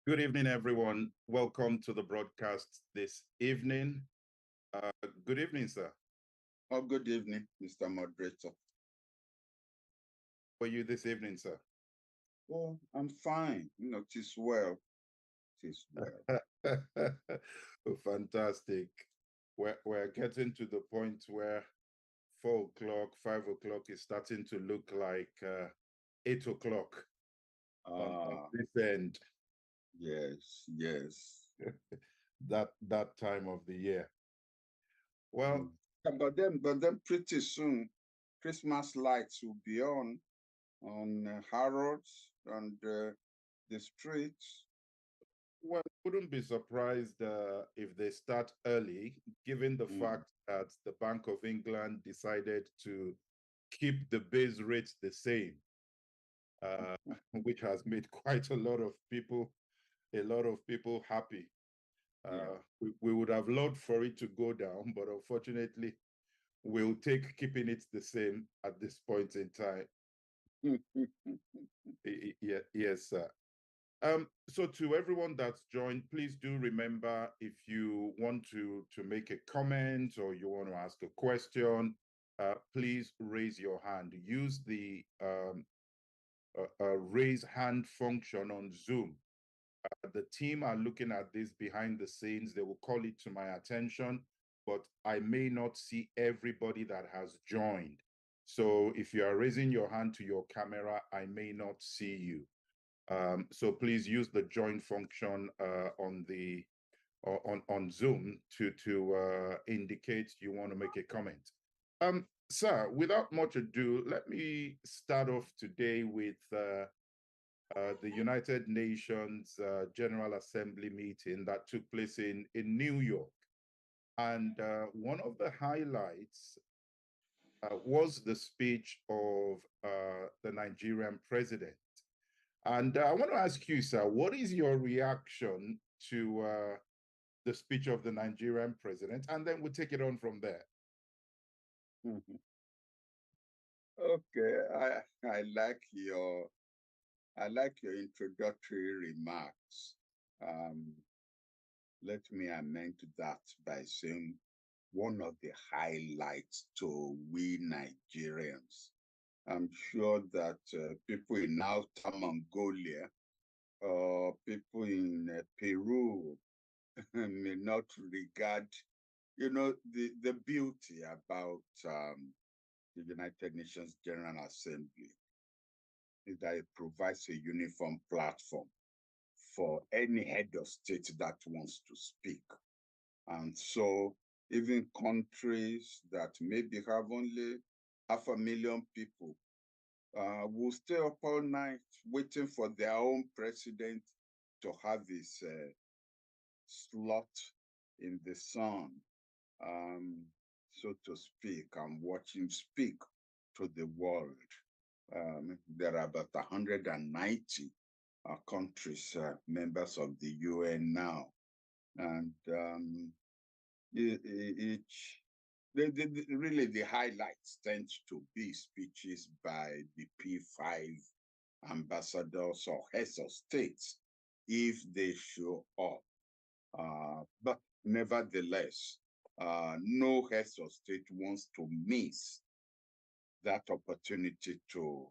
Good evening, everyone. Welcome to the broadcast this evening. Good evening, sir. Oh, good evening, Mr. Moderator. How are you this evening, sir? Oh, I'm fine. It is well. It is well. Fantastic. We're getting to the point where 4 o'clock, 5 o'clock is starting to look like 8 o'clock on this end. Yes. That time of the year. Well, but then pretty soon, Christmas lights will be on Harrods and the streets. well, wouldn't be surprised if they start early, given the fact that the Bank of England decided to keep the base rate the same, which has made quite a lot of people happy. We would have loved for it to go down, but unfortunately, we'll take keeping it the same at this point in time. Yes, sir. So to everyone that's joined, please do remember, if you want to make a comment or you want to ask a question, please raise your hand. Use the raise hand function on Zoom. The team are looking at this behind the scenes. They will call it to my attention, but I may not see everybody that has joined. So if you are raising your hand to your camera, I may not see you. So please use the join function on Zoom to indicate you want to make a comment. Sir, without much ado, let me start off today with the United Nations General Assembly meeting that took place in New York. And one of the highlights was the speech of the Nigerian president. And I want to ask you, sir, what is your reaction to the speech of the Nigerian president? And then we'll take it on from there. Okay, I like your introductory remarks. Let me amend that by saying one of the highlights to we Nigerians. I'm sure that people in Outer Mongolia or people in Peru may not regard, the beauty about the United Nations General Assembly is that it provides a uniform platform for any head of state that wants to speak. And so even countries that maybe have only 500,000 people will stay up all night waiting for their own president to have his slot in the sun, so to speak, and watch him speak to the world. There are about 190 countries, members of the UN now. And really the highlights tend to be speeches by the P5 ambassadors or heads of states if they show up. But nevertheless, no heads of state wants to miss that opportunity to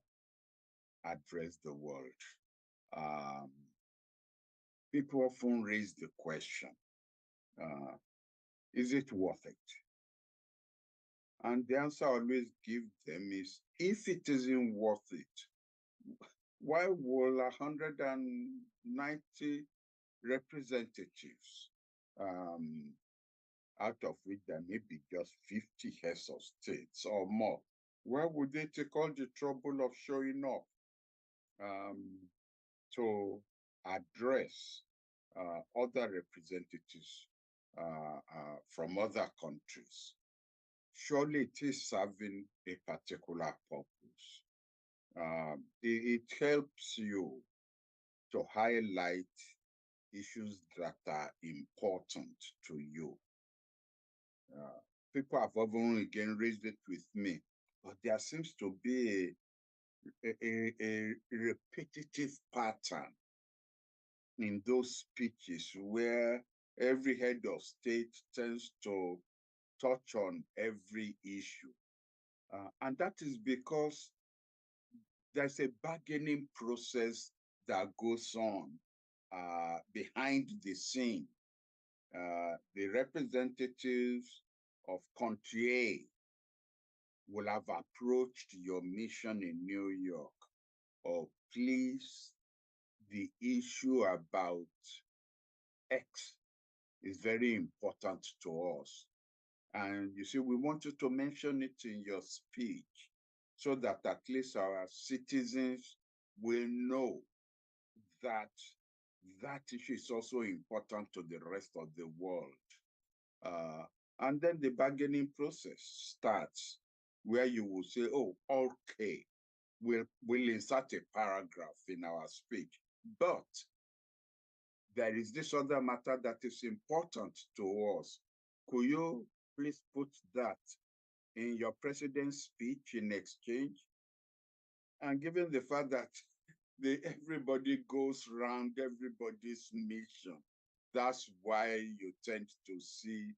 address the world. People often raise the question, is it worth it? And the answer I always give them is, if it isn't worth it, why will 190 representatives, out of which there may be just 50 heads of states or more, why would they take all the trouble of showing up to address other representatives from other countries? Surely it is serving a particular purpose. It helps you to highlight issues that are important to you. People have often again raised it with me, but there seems to be a repetitive pattern in those speeches where every head of state tends to touch on every issue. And that is because there's a bargaining process that goes on behind the scene. The representatives of country A will have approached your mission in New York, or please, the issue about X is very important to us. And you see, we want you to mention it in your speech so that at least our citizens will know that that issue is also important to the rest of the world. And then the bargaining process starts where you will say, oh, okay, we'll insert a paragraph in our speech, but there is this other matter that is important to us. Could you please put that in your president's speech in exchange? And given the fact that everybody goes around everybody's mission, that's why you tend to see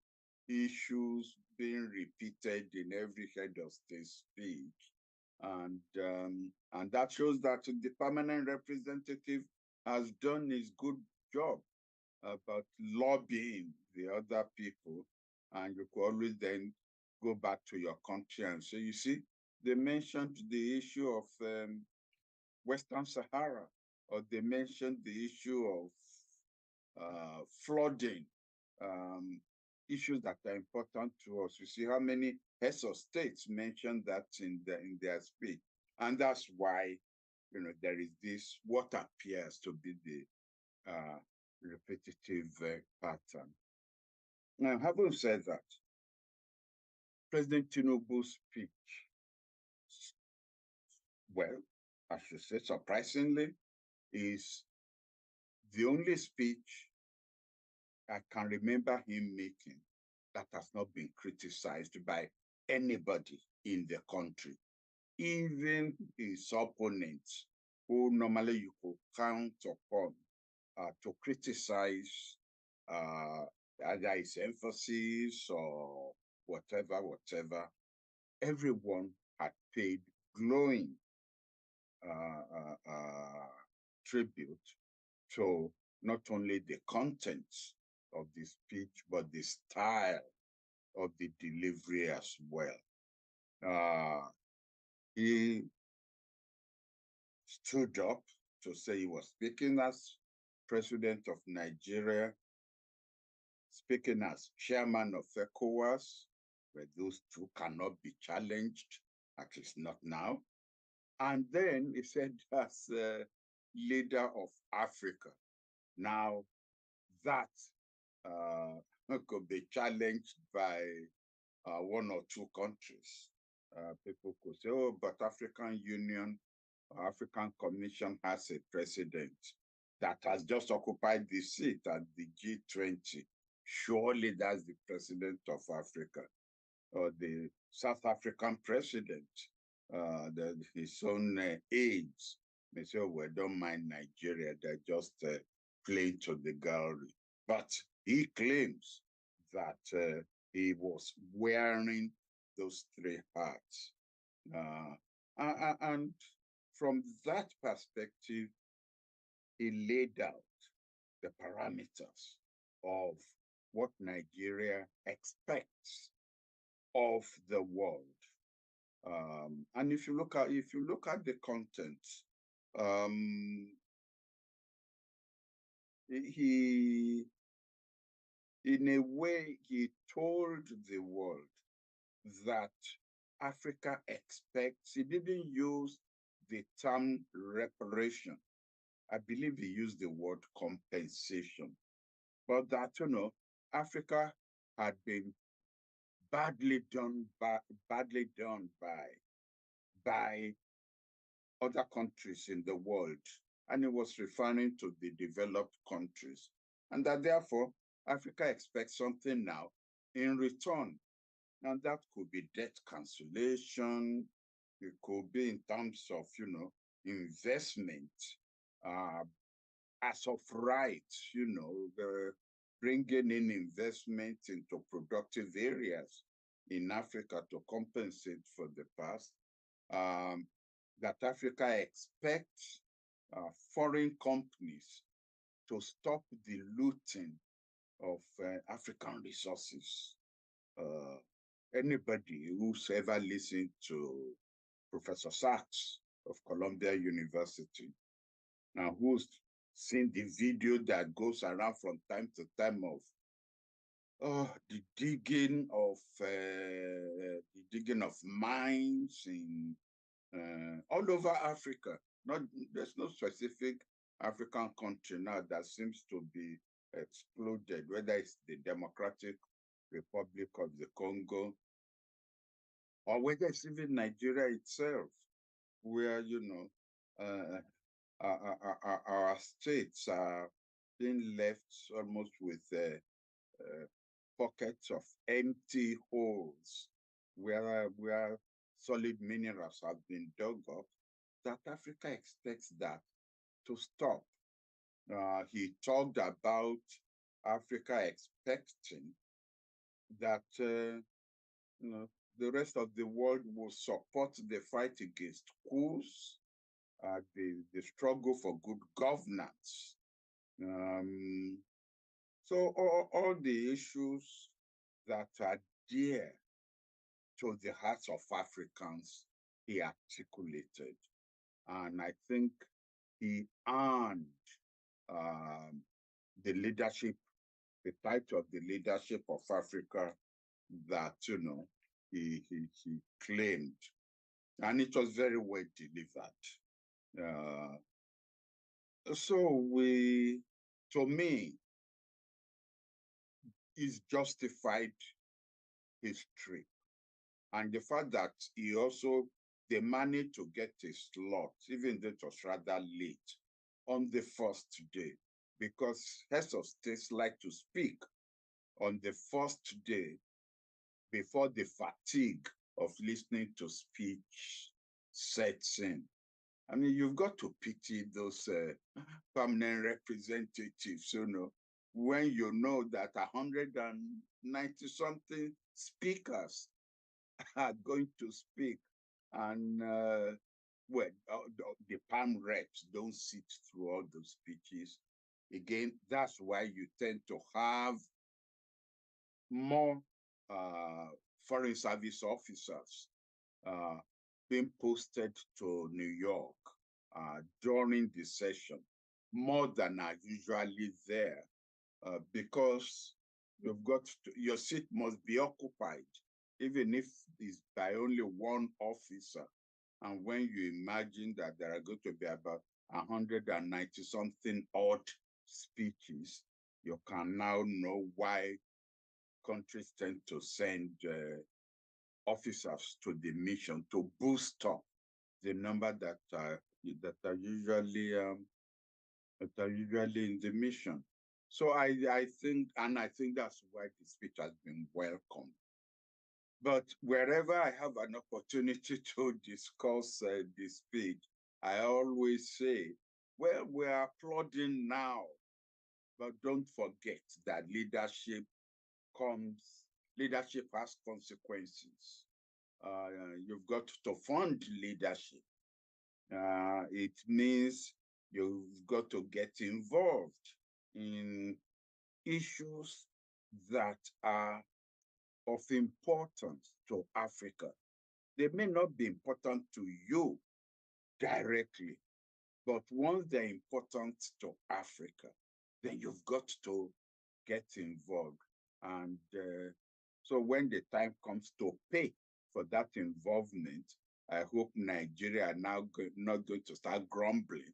issues being repeated in every head of state speech. And that shows that the permanent representative has done his good job about lobbying the other people. And you could always then go back to your country and say, you see, they mentioned the issue of Western Sahara, or they mentioned the issue of flooding, issues that are important to us. You see how many heads of states mentioned that in their speech. And that's why, there is this, what appears to be the repetitive pattern. Now, having said that, President Tinubu's speech, well, I should say surprisingly, is the only speech I can remember him making that has not been criticized by anybody in the country, even his opponents, who normally you could count upon to criticize either his emphasis or whatever. Everyone had paid glowing tribute to not only the contents of the speech, but the style of the delivery as well. He stood up to say he was speaking as president of Nigeria, speaking as chairman of ECOWAS, where those two cannot be challenged, at least not now. And then he said as leader of Africa. Now, that could be challenged by one or two countries. People could say, oh, but African Union, African Commission has a president that has just occupied the seat at the G20. Surely that's the president of Africa. Or the South African president, his own aides, may say, oh, well, don't mind Nigeria, they're just playing to the gallery. But he claims that he was wearing those three hats. And from that perspective, he laid out the parameters of what Nigeria expects of the world. And if you look at the content, he, in a way, he told the world that Africa expects. He didn't use the term reparation. I believe he used the word compensation. But that, Africa had been badly done by other countries in the world. And he was referring to the developed countries. And that therefore, Africa expects something now in return. And that could be debt cancellation. It could be in terms of, investment, as of right, bringing in investment into productive areas in Africa to compensate for the past, that Africa expects foreign companies to stop the looting of African resources. Anybody who's ever listened to Professor Sachs of Columbia University, now who's seen the video that goes around from time to time of the digging of mines in all over Africa. There's no specific African country now that seems to be exploded, whether it's the Democratic Republic of the Congo, or whether it's even Nigeria itself, where our states are being left almost with pockets of empty holes where solid minerals have been dug up. That Africa expects that to stop. He talked about Africa expecting that the rest of the world will support the fight against coups, the struggle for good governance. So all the issues that are dear to the hearts of Africans, he articulated. And I think he earned the leadership, the title of the leadership of Africa that, he claimed. And it was very well delivered. So to me, he's justified his trip. And the fact that they managed to get a slot, even though it was rather late, on the first day, because heads of states like to speak on the first day before the fatigue of listening to speech sets in. I mean, you've got to pity those permanent representatives, when you know that 190-something speakers are going to speak, and the palm reps don't sit through all those speeches. Again, that's why you tend to have more foreign service officers being posted to New York during the session, more than are usually there, because your seat must be occupied, even if it's by only one officer. And when you imagine that there are going to be about 190-something odd speeches, you can now know why countries tend to send officers to the mission to boost up the number that are usually in the mission. So I think that's why the speech has been welcomed. But wherever I have an opportunity to discuss the speech, I always say, well, we're applauding now, but don't forget that leadership has consequences. You've got to fund leadership. It means you've got to get involved in issues that are of importance to Africa. They may not be important to you directly, but once they're important to Africa, then you've got to get involved. And so when the time comes to pay for that involvement, I hope Nigeria are now not going to start grumbling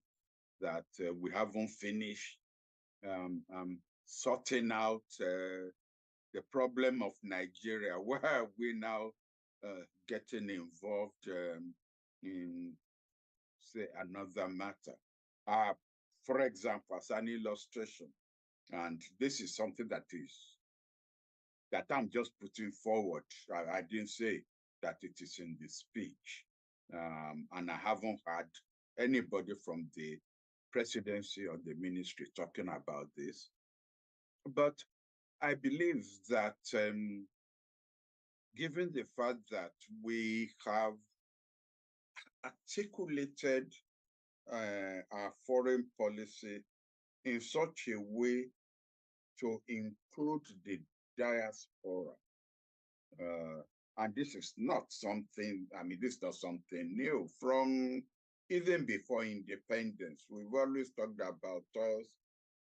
that we haven't finished sorting out the problem of Nigeria. Why are we now getting involved in, say, another matter? For example, as an illustration, and this is something that I'm just putting forward. I didn't say that it is in the speech, and I haven't had anybody from the presidency or the ministry talking about this. But I believe that given the fact that we have articulated our foreign policy in such a way to include the diaspora, and this is not something, this is not something new. From even before independence, we've always talked about us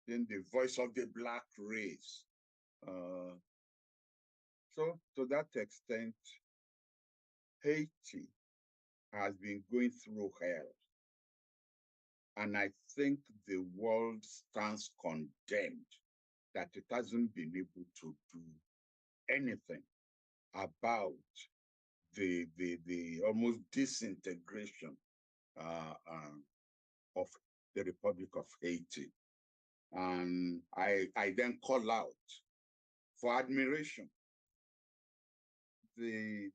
in the voice of the Black race. So to that extent, Haiti has been going through hell. And I think the world stands condemned that it hasn't been able to do anything about the almost disintegration of the Republic of Haiti. And I then call out for admiration the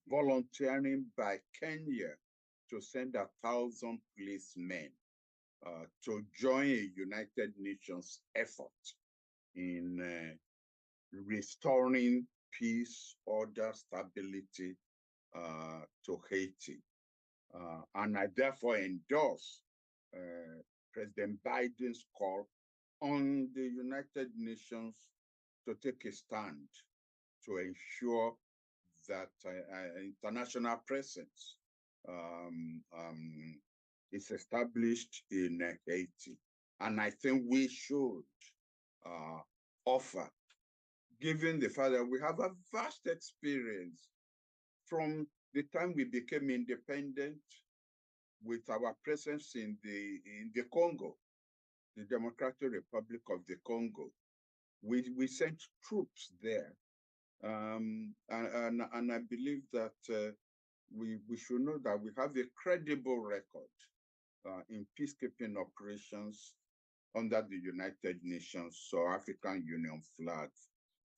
volunteering by Kenya to send 1,000 policemen to join a United Nations effort in restoring peace, order, stability to Haiti. And I therefore endorse President Biden's call on the United Nations to take a stand to ensure that international presence is established in Haiti. And I think we should offer, given the fact that we have a vast experience from the time we became independent with our presence in the Congo, the Democratic Republic of the Congo. We sent troops there. And I believe that we should know that we have a credible record in peacekeeping operations under the United Nations or African Union flag,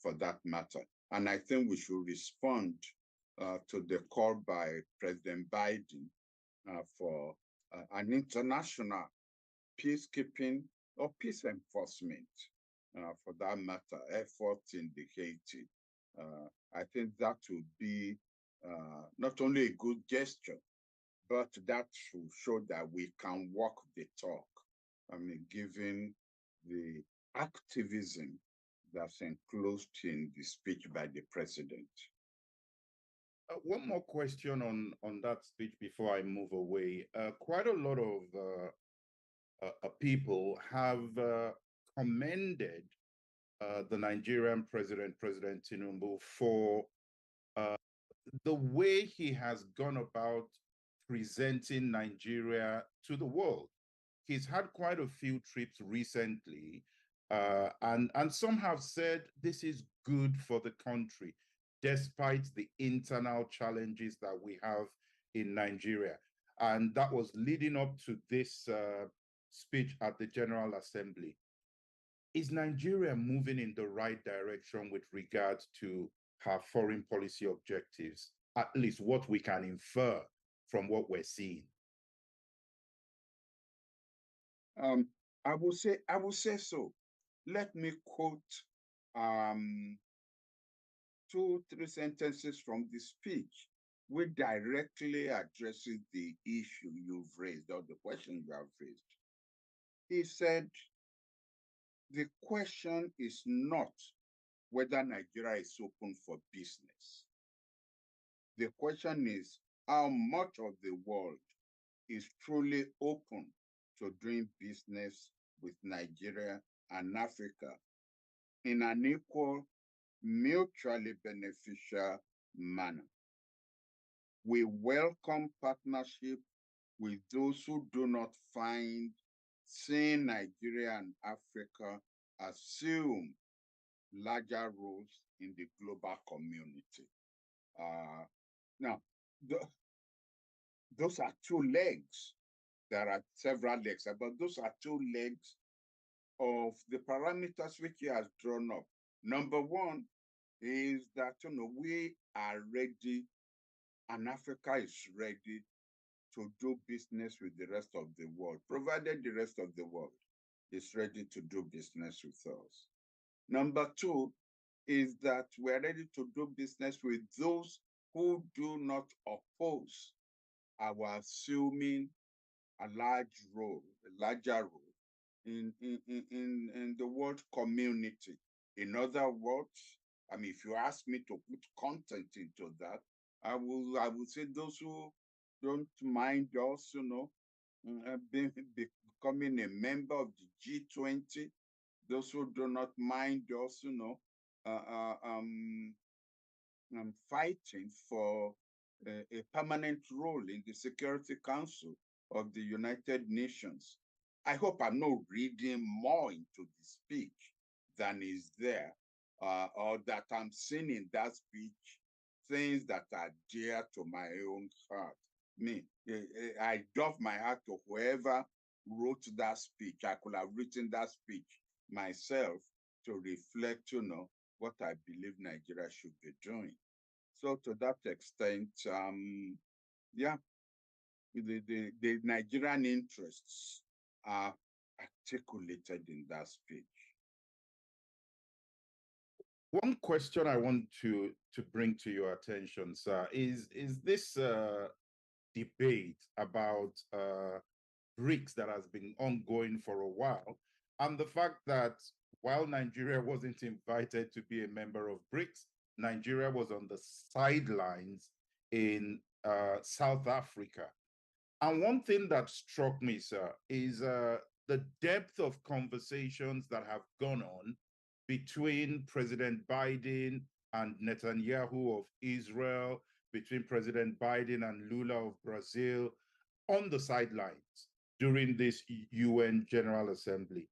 for that matter. And I think we should respond to the call by President Biden for an international peacekeeping or peace enforcement, for that matter, effort in the Haiti. I think that would be not only a good gesture, but that should show that we can walk the talk. Given the activism that's enclosed in the speech by the president. One more question on that speech before I move away. Quite a lot of people have commended the Nigerian president, President Tinubu, for the way he has gone about presenting Nigeria to the world. He's had quite a few trips recently, and some have said this is good for the country, despite the internal challenges that we have in Nigeria. And that was leading up to this speech at the General Assembly. Is Nigeria moving in the right direction with regards to her foreign policy objectives, at least what we can infer from what we're seeing? I will say so. Let me quote 2-3 sentences from the speech, which directly addresses the issue you've raised or the question you have raised. He said, the question is not whether Nigeria is open for business. The question is how much of the world is truly open to doing business with Nigeria and Africa in an equal, mutually beneficial manner. We welcome partnership with those who do not find seeing Nigeria and Africa assume larger roles in the global community. Now, those are two legs. There are several legs, but those are two legs of the parameters which he has drawn up. Number one is that we are ready and Africa is ready to do business with the rest of the world, provided the rest of the world is ready to do business with us. Number two is that we're ready to do business with those who do not oppose our assuming a larger role in the world community. In other words, I mean, if you ask me to put content into that, I will say those who don't mind us, becoming a member of the G20, those who do not mind us, fighting for a permanent role in the Security Council of the United Nations. I hope I'm not reading more into the speech than is there, or that I'm seeing in that speech things that are dear to my own heart. I doff my hat to whoever wrote that speech. I could have written that speech myself to reflect, what I believe Nigeria should be doing. So to that extent, yeah, the Nigerian interests are articulated in that speech. One question I want to bring to your attention, sir, is this debate about BRICS that has been ongoing for a while, and the fact that while Nigeria wasn't invited to be a member of BRICS, Nigeria was on the sidelines in South Africa. And one thing that struck me, sir, is the depth of conversations that have gone on between President Biden and Netanyahu of Israel, between President Biden and Lula of Brazil, on the sidelines during this UN General Assembly.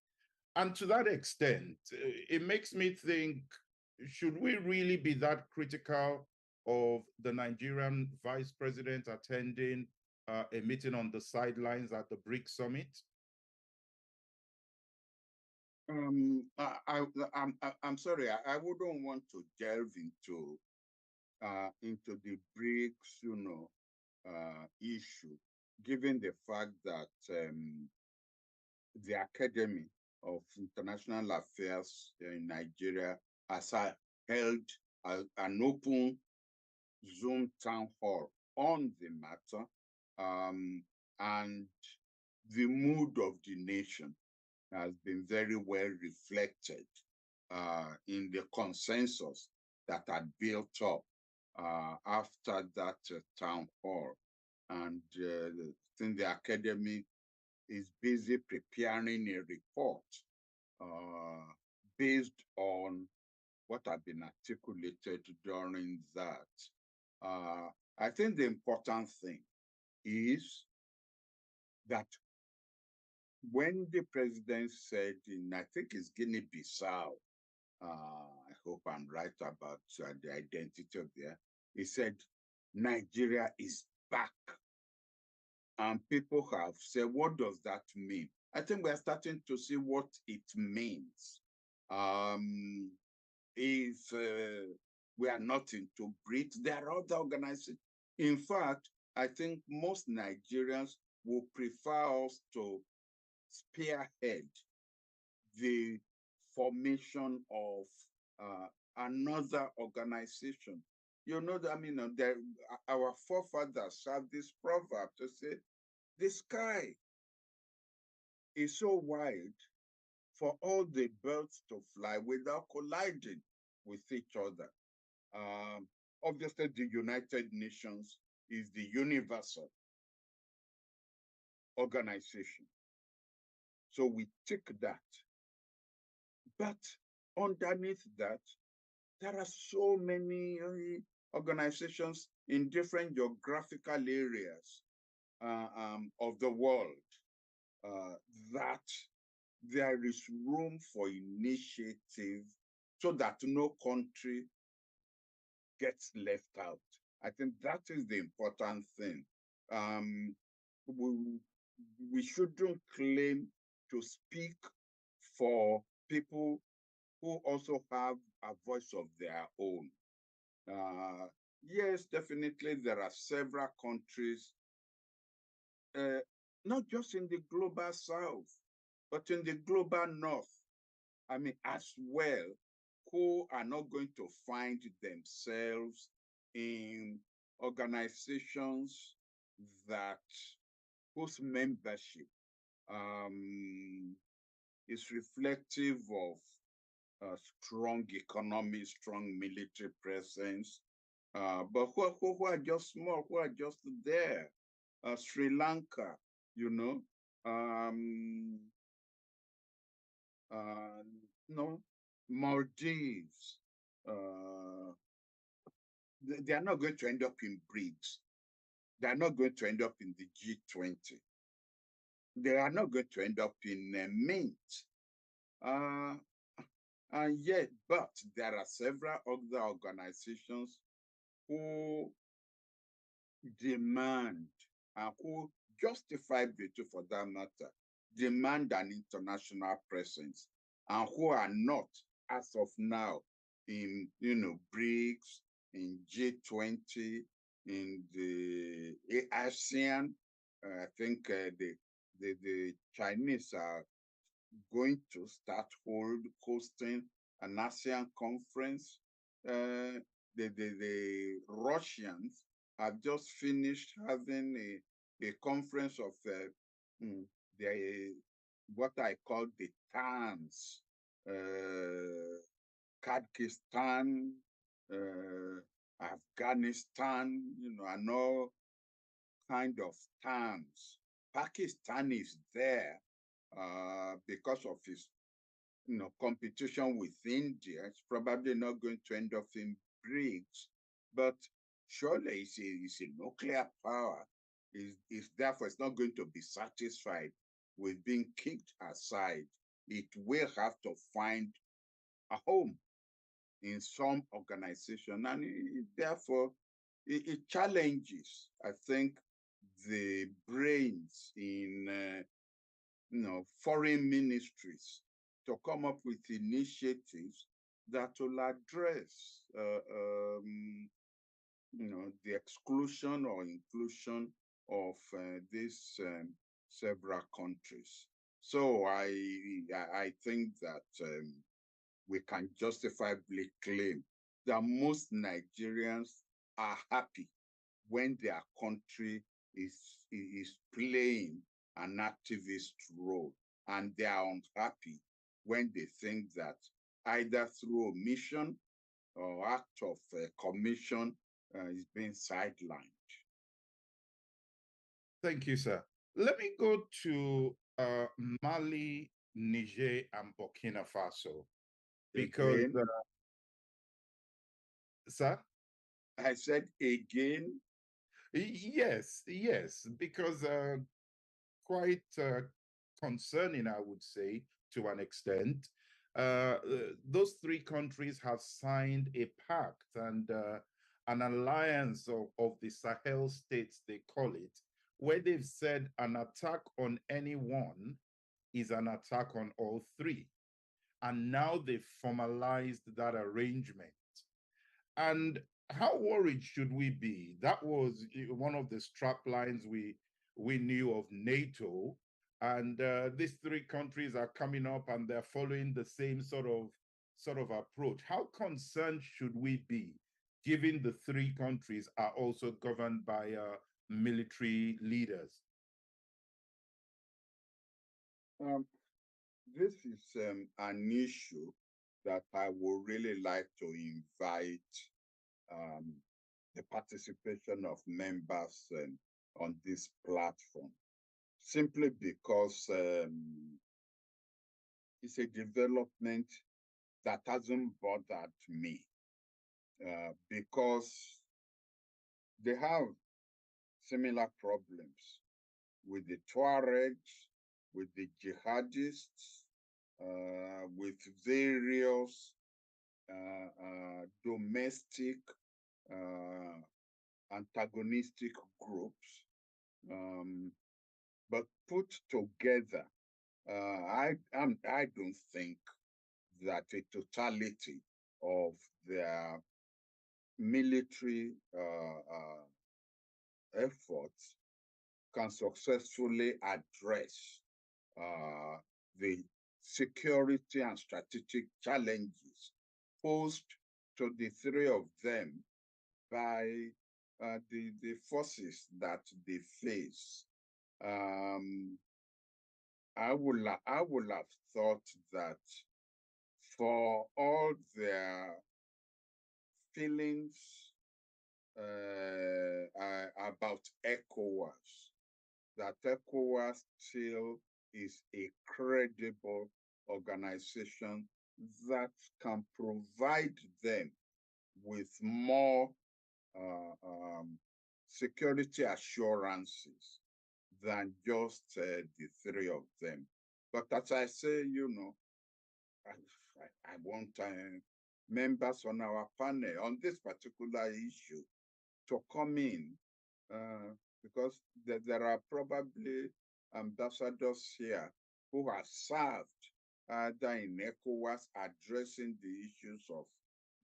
And to that extent, it makes me think, should we really be that critical of the Nigerian vice president attending a meeting on the sidelines at the BRICS summit? I'm sorry, I wouldn't want to delve into the BRICS, issue, given the fact that the Academy of International Affairs in Nigeria has held an open Zoom town hall on the matter, and the mood of the nation has been very well reflected in the consensus that had built up after that town hall. And I think the Academy is busy preparing a report based on what had been articulated during that. I think the important thing is that when the president said I think it's Guinea-Bissau, I hope I'm right about the identity of there, he said, Nigeria is back. And people have said, what does that mean? I think we're starting to see what it means. If we are not into BRICS, there are other organizations. In fact, I think most Nigerians will prefer us to spearhead the formation of another organization. You know, I mean, our forefathers have this proverb to say, the sky is so wide for all the birds to fly without colliding with each other. Obviously, the United Nations is the universal organization. So we take that. But underneath that, there are so many organizations in different geographical areas of the world that there is room for initiative so that no country gets left out. I think that is the important thing. We shouldn't claim to speak for people who also have a voice of their own. Yes, definitely there are several countries, not just in the global south, but in the global north, I mean, as well, who are not going to find themselves in organizations that whose membership is reflective of a strong economy, strong military presence, but who are just small, who are just there. Sri Lanka, you know, um, uh, no, Maldives. Uh, they are not going to end up in BRICS. They are not going to end up in the G20. They are not going to end up in Mint. Uh, and yet, but there are several other organizations who demand and who justify beauty for that matter, demand an international presence, and who are not, as of now, in BRICS, in G20, in the ASEAN. I think the Chinese are going to start hosting an ASEAN conference. The Russians have just finished having a conference of the what I call the TANs, Kyrgyzstan, Afghanistan, and all kind of TANs. Pakistan is there because of its competition with India. It's probably not going to end up in BRICS, but surely it's a nuclear power. Is therefore it's not going to be satisfied with being kicked aside. It will have to find a home in some organization, and therefore it challenges, I think, the brains in foreign ministries to come up with initiatives that will address, the exclusion or inclusion of these several countries. So I think that we can justifiably claim that most Nigerians are happy when their country is playing an activist role, and they are unhappy when they think that either through omission or act of commission is being sidelined. Thank you, sir. Let me go to Mali, Niger, and Burkina Faso because, Again, sir? I said again. Yes, because quite concerning, I would say, to an extent. Those three countries have signed a pact and an alliance of the Sahel states, they call it, where they've said an attack on anyone is an attack on all three. And now they've formalized that arrangement. And how worried should we be? That was one of the strap lines we knew of NATO, and these three countries are coming up and they're following the same sort of approach. How concerned should we be, given the three countries are also governed by military leaders? This is an issue that I would really like to invite um, the participation of members on this platform, simply because it's a development that hasn't bothered me, because they have similar problems with the Tuaregs, with the jihadists, with various domestic antagonistic groups, but put together, I don't think that a totality of their military efforts can successfully address the security and strategic challenges posed to the three of them by the forces that they face. I would have thought that for all their feelings about ECOWAS, that ECOWAS still is a credible organization that can provide them with more security assurances than just the three of them. But as I say, I want members on our panel on this particular issue to come in because there are probably ambassadors here who have served either in ECOWAS addressing the issues of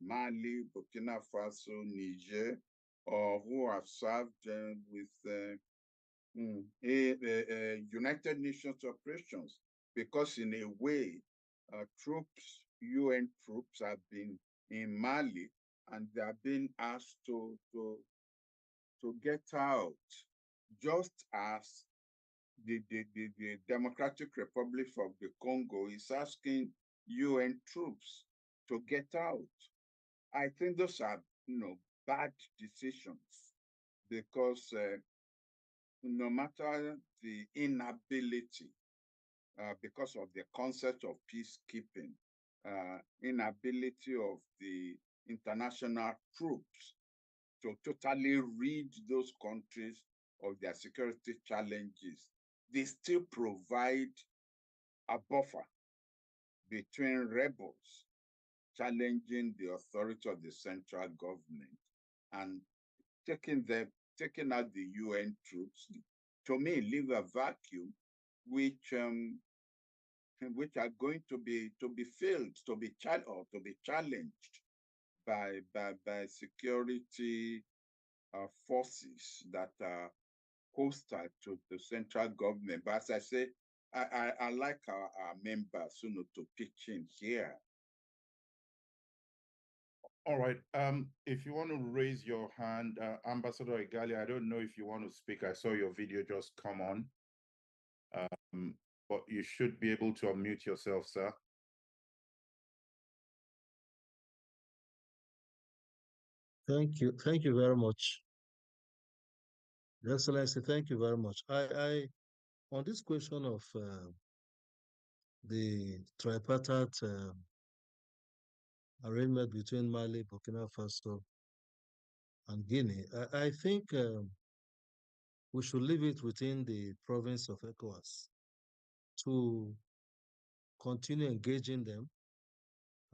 Mali, Burkina Faso, Niger, or who have served with United Nations operations, because in a way, UN troops have been in Mali and they are being asked to get out, just as the Democratic Republic of the Congo is asking UN troops to get out. I think those are, bad decisions, because no matter the inability, because of the concept of peacekeeping, inability of the international troops to totally rid those countries of their security challenges, they still provide a buffer between rebels challenging the authority of the central government and taking out the UN troops, to me, leave a vacuum which are going to be filled, to be challenged by security forces that are hostile to the central government. But as I say, I like our members, to pitch in here. All right. If you want to raise your hand, Ambassador Igali, I don't know if you want to speak. I saw your video just come on. But you should be able to unmute yourself, sir. Thank you. Thank you very much. Your Excellency, thank you very much. On this question of the tripartite arrangement between Mali, Burkina Faso, and Guinea, I think we should leave it within the province of ECOWAS to continue engaging them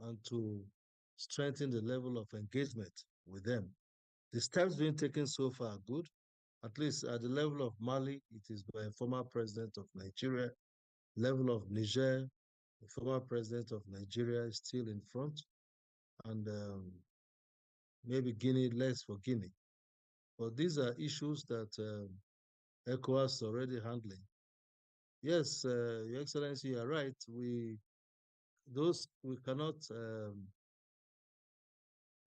and to strengthen the level of engagement with them. The steps being taken so far are good. At least at the level of Mali, it is by a former president of Nigeria. Level of Niger, the former president of Nigeria is still in front. And maybe Guinea, less for Guinea. But these are issues that ECOWAS is already handling. Yes, Your Excellency, you are right. We cannot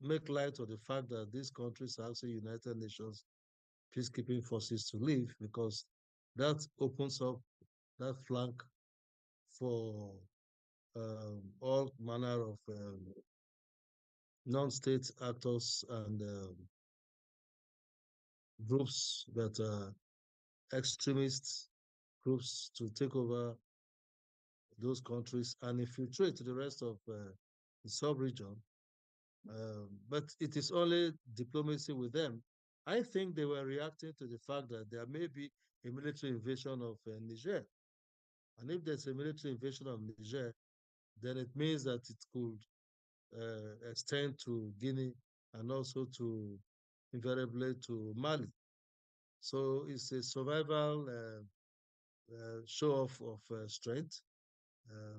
make light of the fact that these countries are also United Nations peacekeeping forces to leave, because that opens up that flank for all manner of non-state actors and groups that are extremist groups to take over those countries and infiltrate the rest of the sub-region. But it is only diplomacy with them. I think they were reacting to the fact that there may be a military invasion of Niger. And if there's a military invasion of Niger, then it means that it could extend to Guinea and also to invariably to Mali. So it's a survival show off of strength,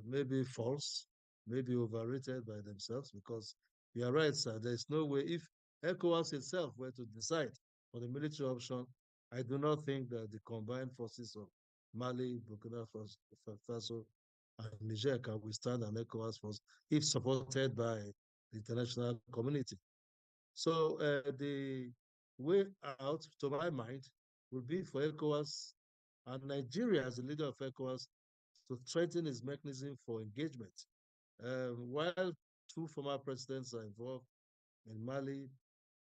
maybe false, maybe overrated by themselves, because you are right, sir. There's no way, if ECOWAS itself were to decide on the military option, I do not think that the combined forces of Mali, Burkina Faso, and Niger can withstand an ECOWAS force if supported by the international community. So the way out, to my mind, would be for ECOWAS and Nigeria as the leader of ECOWAS to strengthen its mechanism for engagement. While two former presidents are involved in Mali,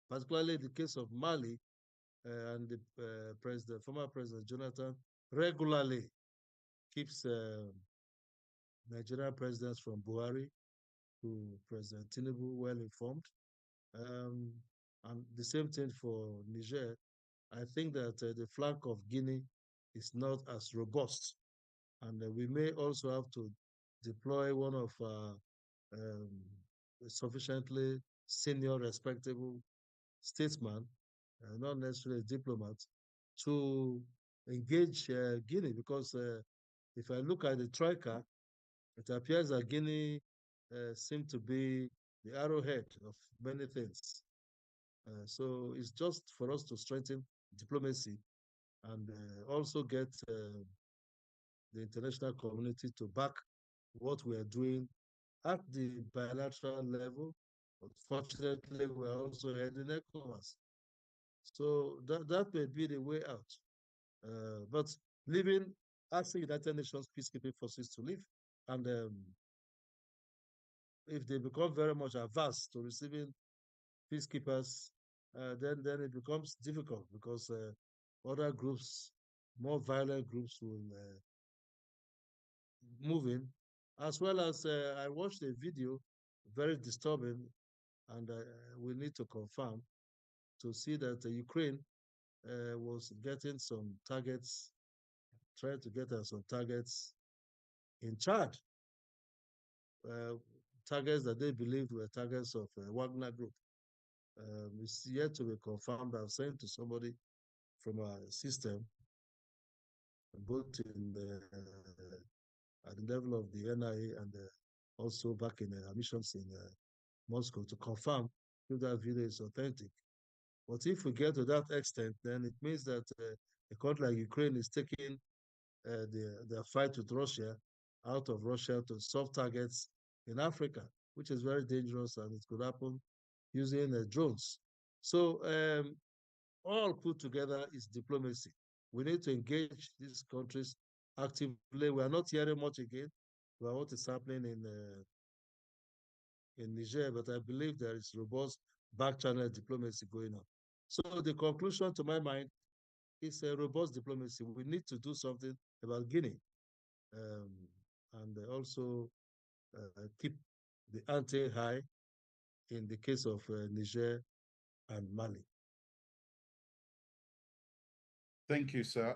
particularly the case of Mali, and the former president Jonathan regularly keeps Nigerian presidents from Buhari to President Tinubu well informed. And the same thing for Niger. I think that the flank of Guinea is not as robust. And we may also have to deploy one of sufficiently senior, respectable statesman, not necessarily a diplomat, to engage Guinea. Because if I look at the troika, it appears that Guinea seemed to be the arrowhead of many things. So it's just for us to strengthen diplomacy and also get the international community to back what we are doing at the bilateral level. Unfortunately, we are also heading ECOWAS. So that may be the way out. But asking United Nations peacekeeping forces to leave, and if they become very much averse to receiving peacekeepers, then it becomes difficult because other groups, more violent groups, will move in. As well as I watched a video, very disturbing, and we need to confirm to see that Ukraine was getting some targets, trying to get some targets in Chad, targets that they believed were targets of Wagner Group. It's yet to be confirmed. I've sent to somebody from our system, both at the level of the NIA and also back in our missions in Moscow, to confirm if that video is authentic. But if we get to that extent, then it means that a country like Ukraine is taking their fight with Russia out of Russia to soft targets in Africa, which is very dangerous, and it could happen using drones. So all put together is diplomacy. We need to engage these countries actively. We are not hearing much again about what is happening in Niger, but I believe there is robust back-channel diplomacy going on. So the conclusion, to my mind, is a robust diplomacy. We need to do something about Guinea, and also keep the ante high in the case of Niger and Mali. Thank you, sir.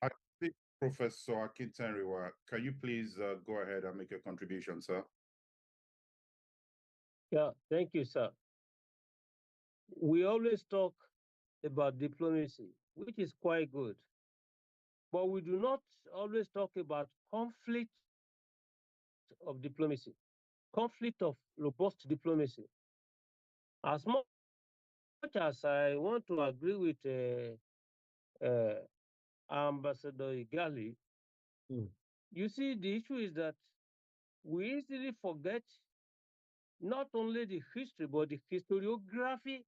I think Professor Akinyemi, can you please go ahead and make a contribution, sir? Yeah, thank you, sir. We always talk about diplomacy, which is quite good. But we do not always talk about conflict of diplomacy, conflict of robust diplomacy. As much as I want to agree with Ambassador Igali, you see, the issue is that we easily forget not only the history, but the historiography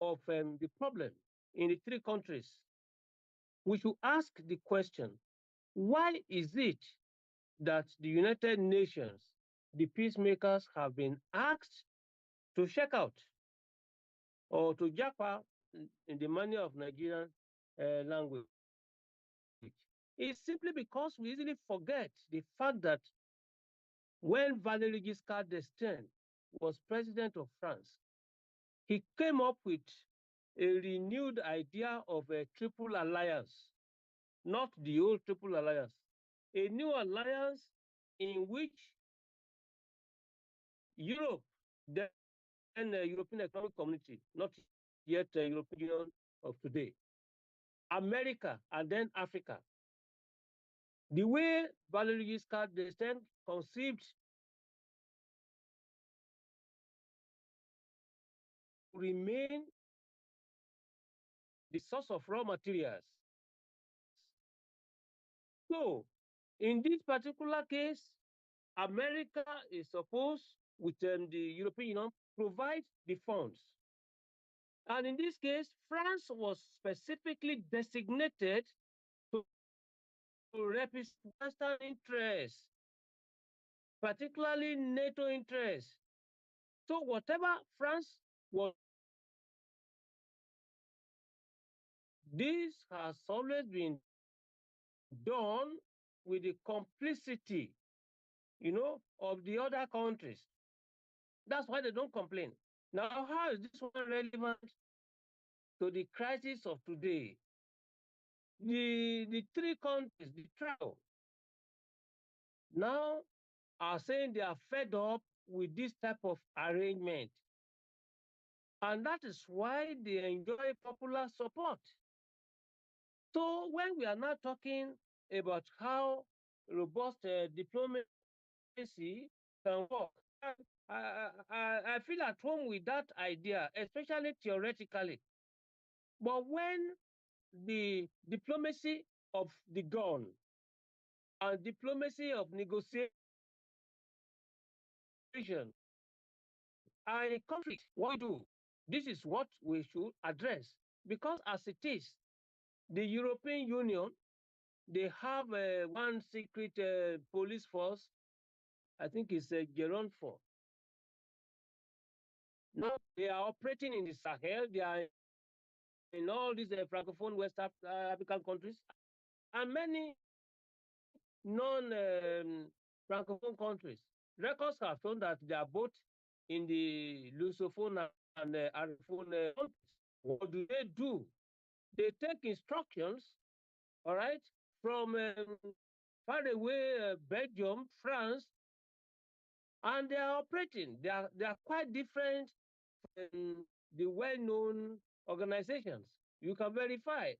of the problem in the three countries. We should ask the question, why is it that the United Nations, the peacemakers, have been asked to check out or to japa in the manner of Nigerian language? It's simply because we easily forget the fact that when Valéry Giscard d'Estaing was president of France, he came up with a renewed idea of a triple alliance, not the old triple alliance, a new alliance in which Europe, then the European Economic Community, not yet the European Union of today, America, and then Africa. The way Valéry Giscard d'Estaing conceived remain the source of raw materials. So, in this particular case, America is supposed, with the European Union, provide the funds. And in this case, France was specifically designated to represent Western interests, particularly NATO interests. So whatever France was, this has always been done with the complicity, of the other countries. That's why they don't complain. Now, how is this one relevant to the crisis of today? The three countries, the trio, now are saying they are fed up with this type of arrangement. And that is why they enjoy popular support. So when we are now talking about how robust diplomacy can work, I feel at home with that idea, especially theoretically. But when the diplomacy of the gun and diplomacy of negotiation are in conflict, what we do? This is what we should address. Because as it is, the European Union, they have one secret police force, I think it's Geron 4. Now they are operating in the Sahel, they are in all these Francophone West African countries, and many non-Francophone countries. Records have shown that they are both in the Lusophone and Anglophone countries. What do? They take instructions, all right, from far away Belgium, France, and they are operating. They are quite different from the well-known organizations. You can verify.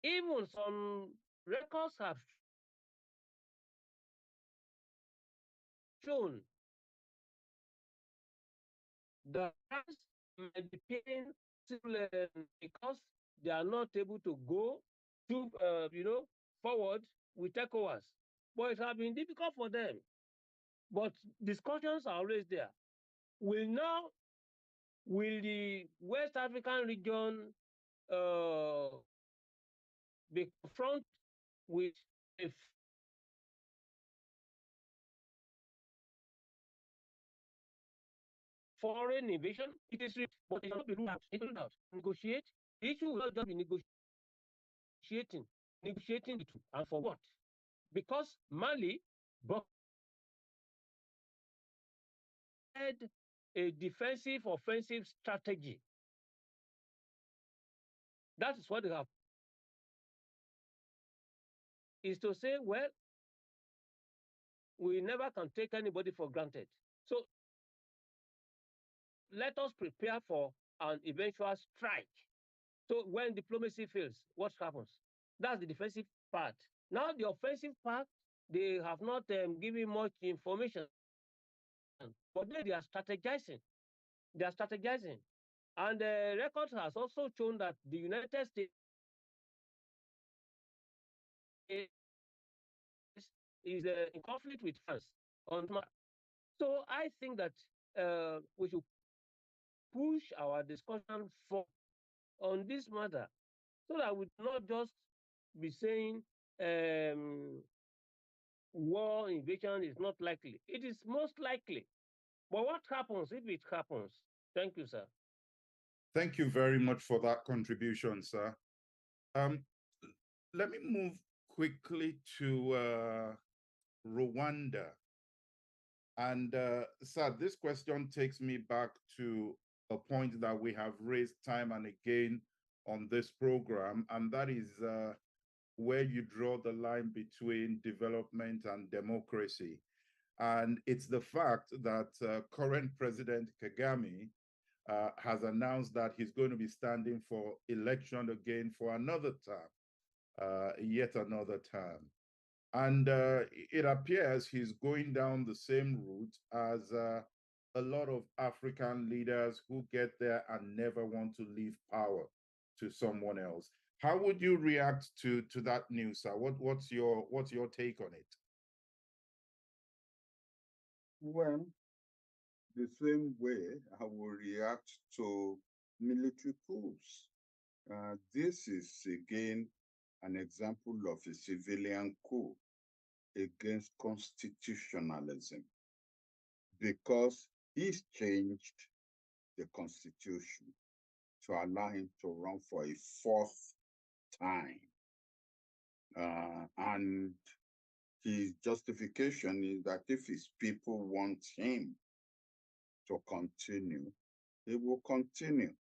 Even some records have shown that France might be paying because they are not able to go to, forward with ECOWAS. But it has been difficult for them. But discussions are always there. Will the West African region be confronted with a foreign invasion? It is rigged, but it cannot be ruled out. Negotiate. The issue will not just be negotiating the two. And for what? Because Mali had a defensive offensive strategy. That is what they have. Is to say, well, we never can take anybody for granted. So let us prepare for an eventual strike. So when diplomacy fails, what happens? That's the defensive part. Now the offensive part, they have not given much information, but then they are strategizing. And the record has also shown that the United States is in conflict with France on matter. So I think that we should push our discussion on this matter so that we do not just be saying war invasion is not likely. It is most likely. But what happens if it happens? Thank you, sir. Thank you very much for that contribution, sir. Let me move quickly to Rwanda. And sir, this question takes me back to a point that we have raised time and again on this program, and that is where you draw the line between development and democracy. And it's the fact that current President Kagame has announced that he's going to be standing for election again for another term, yet another term. And it appears he's going down the same route as a lot of African leaders who get there and never want to leave power to someone else. How would you react to that news, sir? What's your take on it? Well, the same way I will react to military coups. This is again an example of a civilian coup against constitutionalism, because he's changed the constitution to allow him to run for a fourth time. And his justification is that if his people want him to continue, he will continue.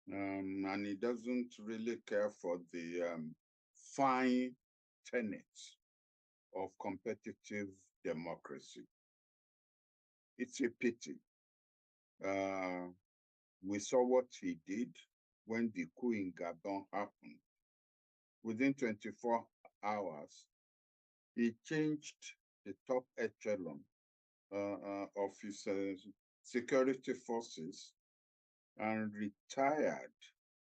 And he doesn't really care for the fine tenets of competitive democracy. It's a pity. We saw what he did when the coup in Gabon happened. Within 24 hours, he changed the top echelon of his security forces and retired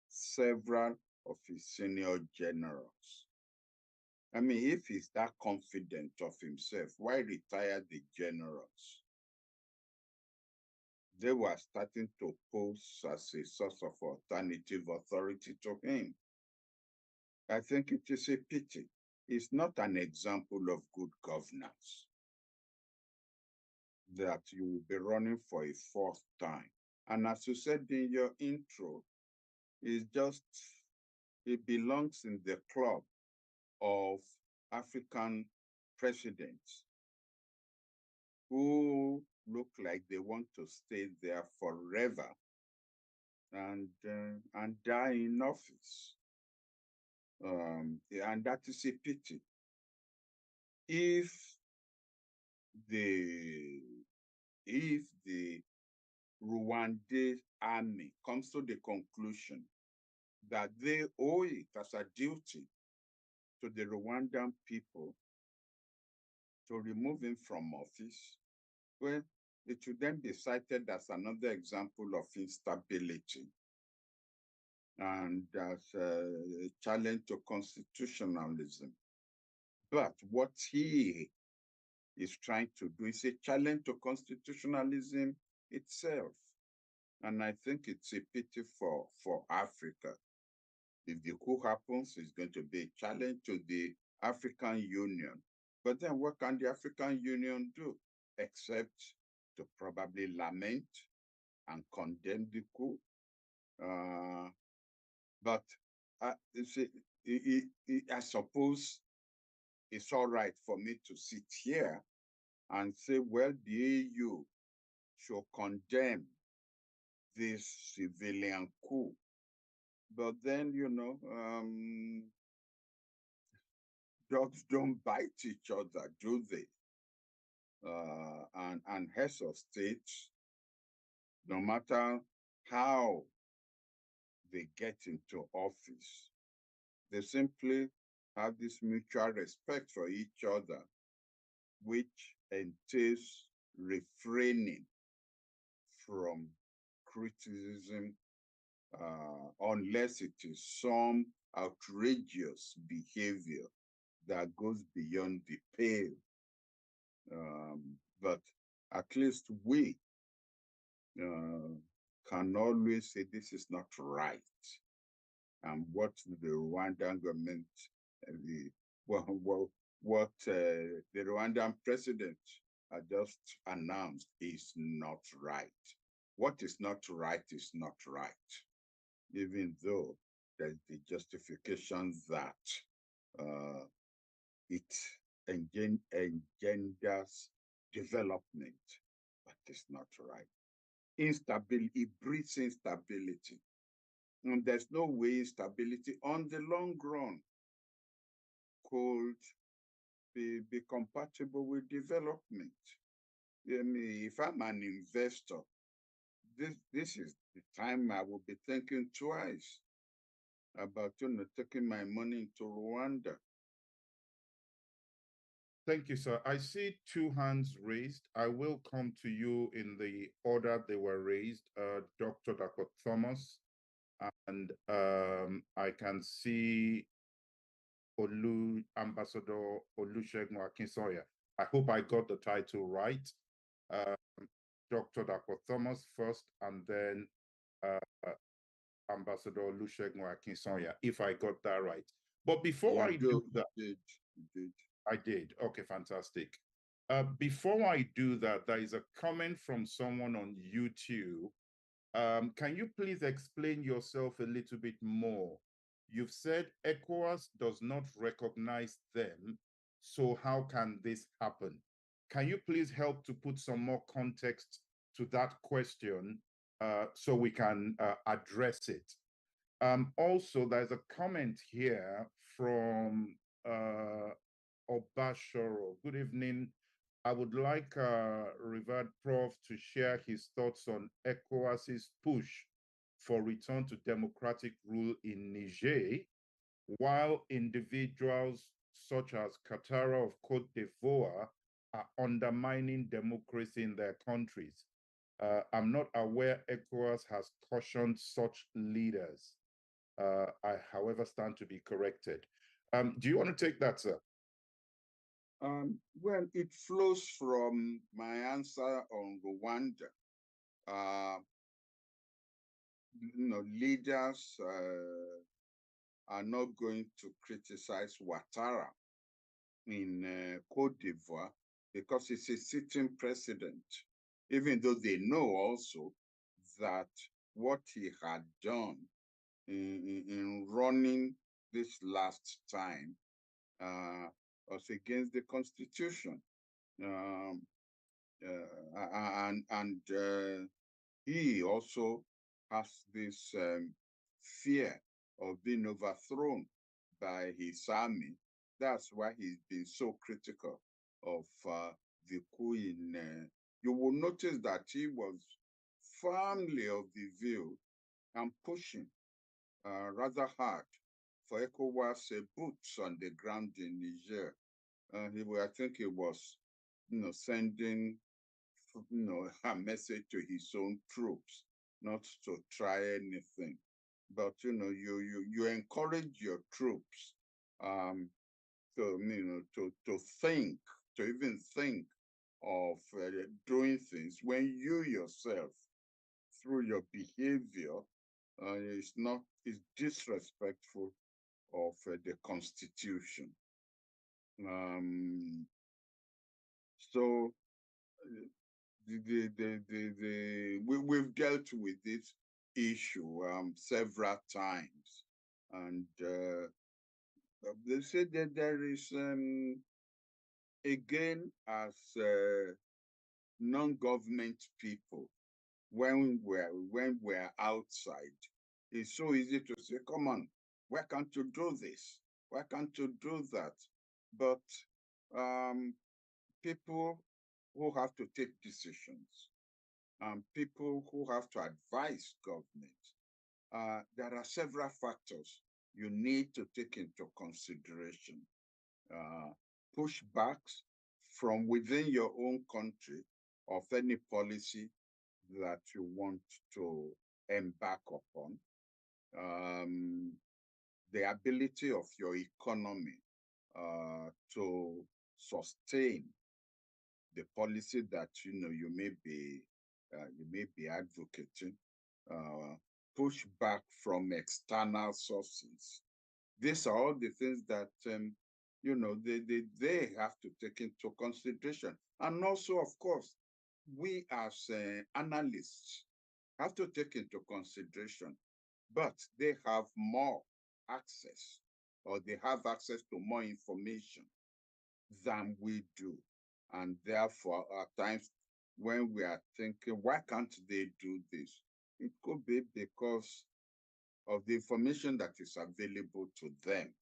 several of his senior generals. I mean, if he's that confident of himself, why retire the generals? They were starting to pose as a source of alternative authority to him. I think it is a pity. It's not an example of good governance that you will be running for a fourth time. And as you said in your intro, it belongs in the club of African presidents who look like they want to stay there forever and die in office. And that is a pity. If the Rwandan army comes to the conclusion that they owe it as a duty to the Rwandan people to remove him from office, well, it should then be cited as another example of instability and as a challenge to constitutionalism. But what he is trying to do is a challenge to constitutionalism itself. And I think it's a pity for Africa. If the coup happens, it's going to be a challenge to the African Union. But then what can the African Union do except to probably lament and condemn the coup? But I suppose it's all right for me to sit here and say, well, the AU should condemn this civilian coup. But then, dogs don't bite each other, do they? And heads of states, no matter how they get into office, they simply have this mutual respect for each other, which entails refraining from criticism unless it is some outrageous behavior that goes beyond the pale. But at least we can always say this is not right. And what the Rwandan government, what the Rwandan president just announced is not right. What is not right is not right, even though there's the justification that it engenders development, but it's not right. Instability, it breeds instability. And there's no way instability on the long run could be compatible with development. I mean, if I'm an investor, this is the time I will be thinking twice about taking my money into Rwanda. Thank you, sir. I see two hands raised. I will come to you in the order they were raised. Dr. Dr. Thomas, and I can see Ambassador Olusegun Akinsanya. I hope I got the title right. Dr. Dr. Thomas first, and then Ambassador Olusegun Akinsanya, if I got that right. But before I do that, you did. I did. Okay, fantastic. Before I do that, there is a comment from someone on YouTube. Can you please explain yourself a little bit more? You've said ECOWAS does not recognize them, so how can this happen? Can you please help to put some more context to that question so we can address it? Also, there's a comment here from Obashoro. Good evening. I would like Revered Prof to share his thoughts on ECOWAS's push for return to democratic rule in Niger, while individuals such as Qatar of Cote d'Ivoire are undermining democracy in their countries. I'm not aware ECOWAS has cautioned such leaders. I, however, stand to be corrected. Do you want to take that, sir? Well, it flows from my answer on Rwanda. Leaders are not going to criticize Ouattara in Cote d'Ivoire because it's a sitting president, even though they know also that what he had done in running this last time was against the Constitution. He also has this fear of being overthrown by his army. That's why he's been so critical of the coup in. You will notice that he was firmly of the view and pushing rather hard for ECOWAS boots on the ground in Niger. I think he was, sending, a message to his own troops not to try anything. But you encourage your troops to think, to even think of doing things when you yourself, through your behavior, is disrespectful of the Constitution. So we've dealt with this issue several times, and they said that there is again, as non-government people, when we're outside, it's so easy to say, come on, why can't you do this? Why can't you do that? But people who have to take decisions, people who have to advise government, there are several factors you need to take into consideration. Pushbacks from within your own country of any policy that you want to embark upon, the ability of your economy to sustain the policy that you may be advocating, pushback from external sources. These are all the things that they have to take into consideration, and also, of course, we as analysts have to take into consideration, but they have more access, or they have access to more information than we do. And therefore, at times when we are thinking, why can't they do this? It could be because of the information that is available to them.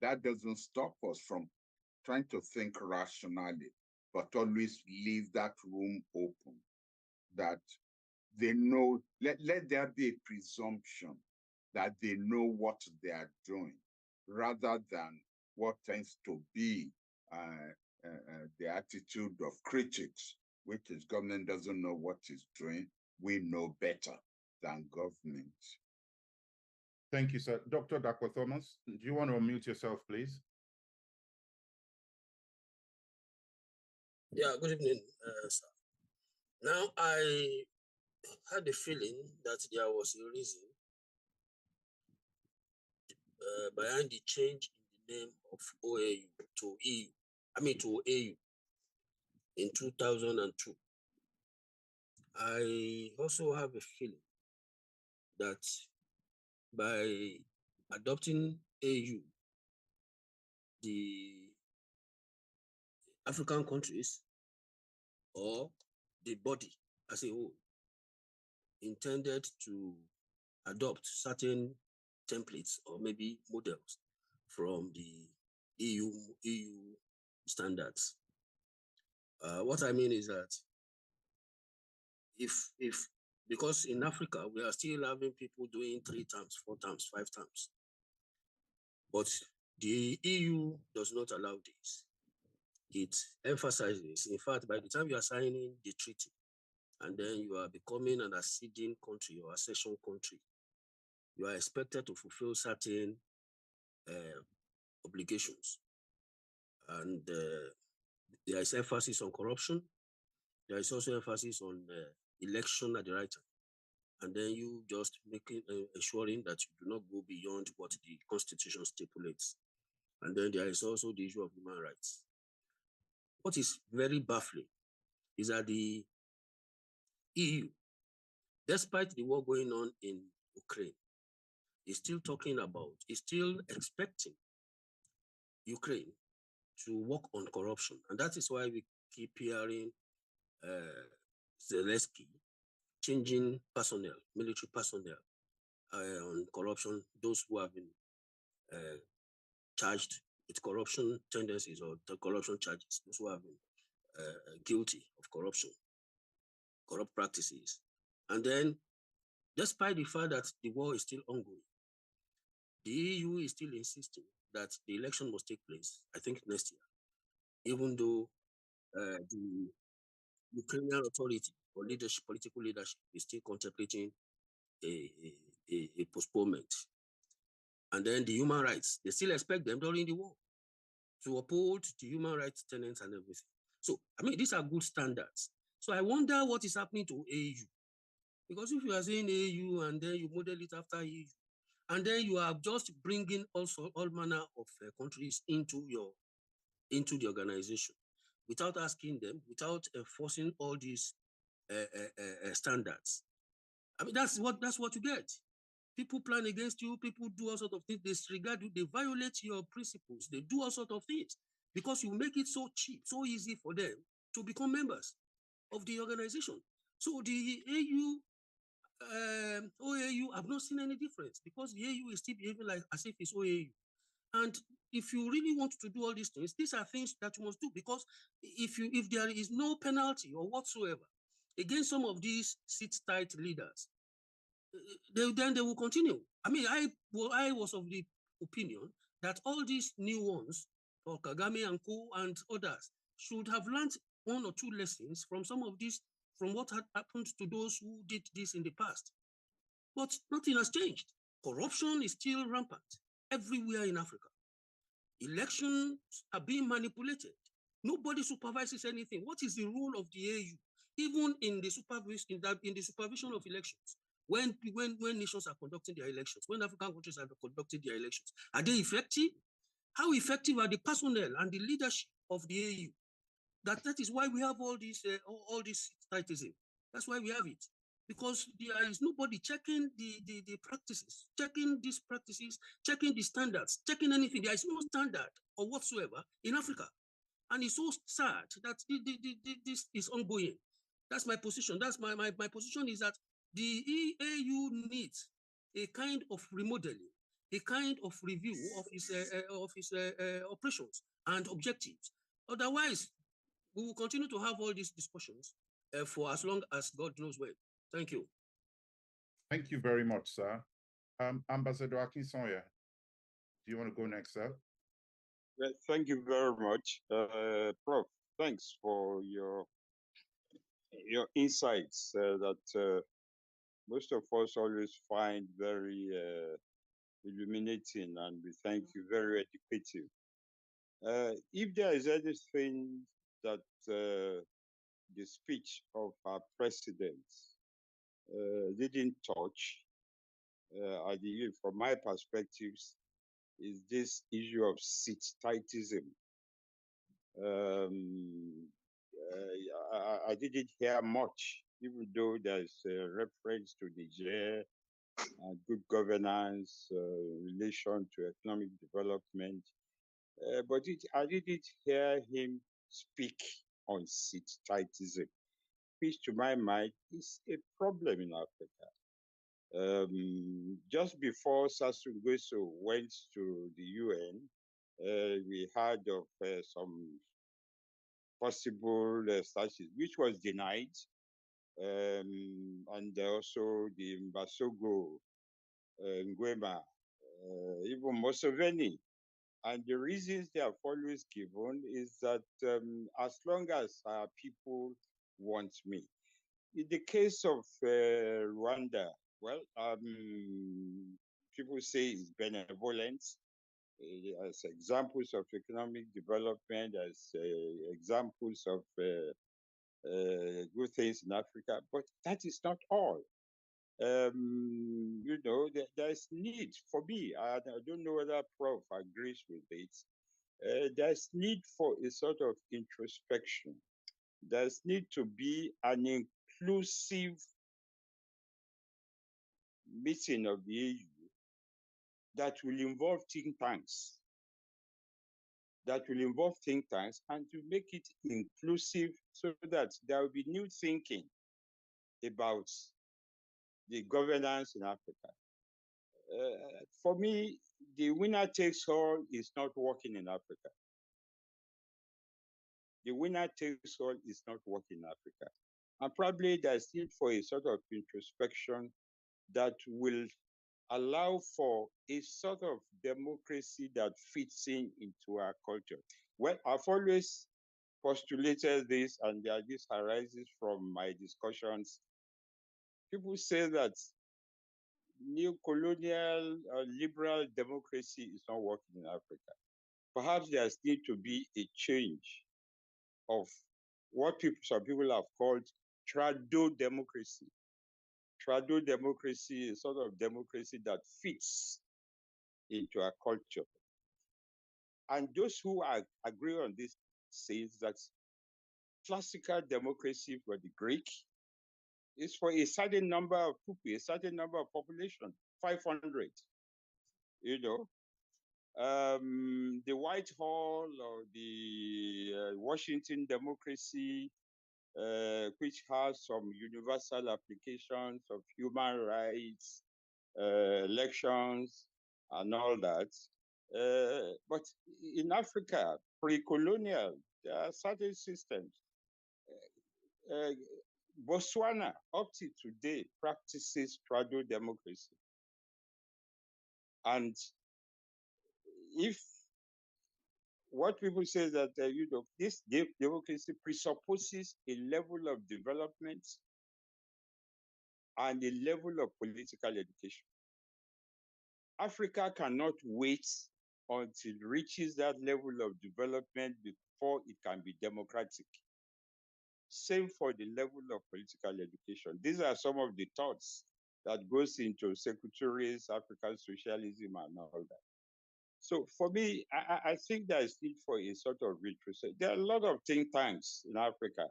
That doesn't stop us from trying to think rationally, but always leave that room open, that they know, let there be a presumption that they know what they are doing, rather than what tends to be the attitude of critics, which is government doesn't know what it's doing. We know better than government. Thank you, sir. Dr. Dakwa Thomas, do you want to unmute yourself, please? Yeah, good evening, sir. Now, I had the feeling that there was a reason behind the change in the name of OAU to EU, to AU in 2002. I also have a feeling that by adopting AU, the African countries or the body as a whole intended to adopt certain templates or maybe models from the EU standards. What I mean is that if because in Africa we are still having people doing 3 terms, 4 terms, 5 terms, but the EU does not allow this. It emphasizes, in fact, by the time you are signing the treaty and then you are becoming an acceding country or accession country, you are expected to fulfill certain obligations. And there is emphasis on corruption. There is also emphasis on election at the right time. And then you just ensuring that you do not go beyond what the Constitution stipulates. And then there is also the issue of human rights. What is very baffling is that the EU, despite the war going on in Ukraine, is still expecting Ukraine to work on corruption. And that is why we keep hearing Zelensky changing personnel, military personnel on corruption, those who have been charged with corruption tendencies or the corruption charges, those who have been guilty of corrupt practices. And then, despite the fact that the war is still ongoing, the EU is still insisting that the election must take place, I think, next year, even though the Ukrainian authority or leadership, political leadership, is still contemplating a postponement. And then the human rights, they still expect them during the war to uphold the human rights tenets and everything. So, I mean, these are good standards. So I wonder what is happening to AU. Because if you are saying AU and then you model it after EU, and then you are just bringing also all manner of countries into the organization without asking them, without enforcing all these standards. I mean, that's what you get. People plan against you, people do all sorts of things, they disregard you, they violate your principles, they do all sorts of things because you make it so cheap, so easy for them to become members of the organization. So the OAU, I've not seen any difference because the AU is still behaving like as if it's OAU. And if you really want to do all these things, these are things that you must do, because if there is no penalty or whatsoever against some of these sit-tight leaders, then they will continue. I mean, I was of the opinion that all these new ones, or Kagame and Co. and others, should have learned 1 or 2 lessons from some of these, from what had happened to those who did this in the past. But nothing has changed. Corruption is still rampant everywhere in Africa. Elections are being manipulated. Nobody supervises anything. What is the role of the AU, even in the supervision of elections? When nations are conducting their elections, when African countries are conducting their elections, are they effective? How effective are the personnel and the leadership of the AU? That is why we have all this titism. That's why we have it. Because there is nobody checking the practices, checking these practices, checking the standards, checking anything. There is no standard or whatsoever in Africa. And it's so sad that this is ongoing. That's my position. That's my position is that the AU needs a kind of remodeling, a kind of review of his operations and objectives. Otherwise, we will continue to have all these discussions for as long as God knows when. Thank you. Thank you very much, sir. Ambassador Akinsanya, do you want to go next, sir? Well, thank you very much, Prof. Thanks for your insights that most of us always find very illuminating, and we thank you, very educative. If there is anything that the speech of our president didn't touch, I believe, from my perspectives, is this issue of seat-titism. I didn't hear much, even though there's a reference to Niger and good governance, relation to economic development. I didn't hear him speak on seat-titism, which to my mind is a problem in Africa. Just before Sassou Nguesso went to the UN, we heard of some possible status, which was denied, and also the Mbasogo, Nguema, even Museveni. And the reasons they have always given is that as long as our people want me. In the case of Rwanda, well, people say it's benevolent as examples of economic development, as examples of good things in Africa, but that is not all. You know, there's need for me. I don't know whether Prof agrees with it. There's need for a sort of introspection. There's need to be an inclusive meeting of the AU that will involve think tanks, and to make it inclusive so that there will be new thinking about the governance in Africa. For me, the winner takes all is not working in Africa. The winner takes all is not working in Africa. And probably there's need for a sort of introspection that will allow for a sort of democracy that fits into our culture. Well, I've always postulated this, and this arises from my discussions. People say that neo-colonial liberal democracy is not working in Africa. Perhaps there need to be a change of what some people have called trado democracy. Trado democracy is sort of democracy that fits into our culture. And those who agree on this say that classical democracy for the Greek is for a certain number of people, a certain number of population, 500. You know, the Whitehall or the Washington democracy, which has some universal applications of human rights, elections, and all that. But in Africa, pre-colonial, there are certain systems. Botswana, up to today, practices trado democracy. And if what people say that you know, this democracy presupposes a level of development and a level of political education. Africa cannot wait until it reaches that level of development before it can be democratic. Same for the level of political education. These are some of the thoughts that goes into secularism, African socialism, and all that. So for me, I think there is need for a sort of retrospect. There are a lot of think tanks in Africa.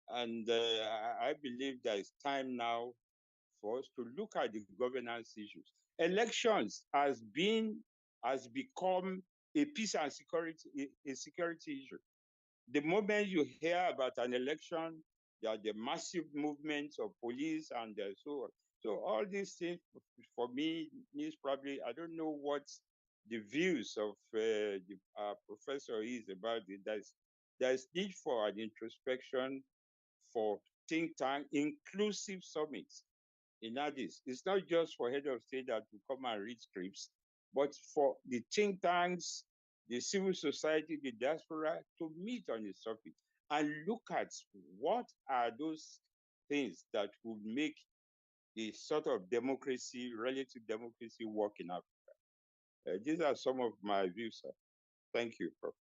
And I believe there is time now for us to look at the governance issues. Elections has become a peace and security, a security issue. The moment you hear about an election, there are the massive movements of police and so on. So all these things, for me, is probably, I don't know what the views of the professor is about it. There's need for an introspection, for think tank, inclusive summits in Addis. It's not just for head of state that will come and read scripts, but for the think tanks, the civil society, the diaspora, to meet on the surface and look at what are those things that would make a sort of democracy, relative democracy, work in Africa. These are some of my views, sir. Thank you, Prof.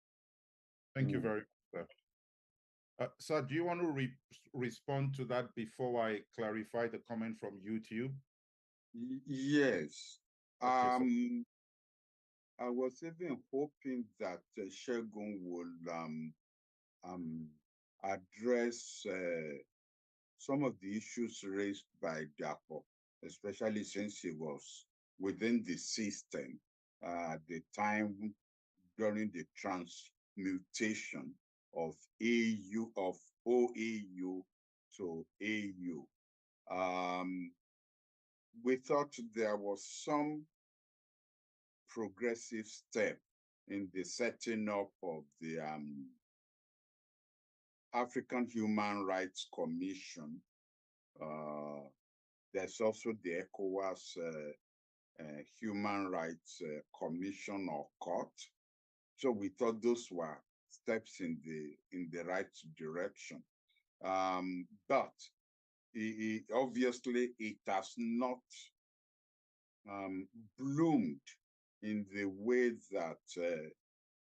Thank you very much, sir. Sir, do you want to respond to that before I clarify the comment from YouTube? Yes. Okay, I was even hoping that Shegun would address some of the issues raised by Dapo, especially since he was within the system at the time during the transmutation of OAU to AU. We thought there was some progressive step in the setting up of the African Human Rights Commission. There's also the ECOWAS Human Rights Commission or Court. So we thought those were steps in the right direction. But obviously it has not bloomed in the way that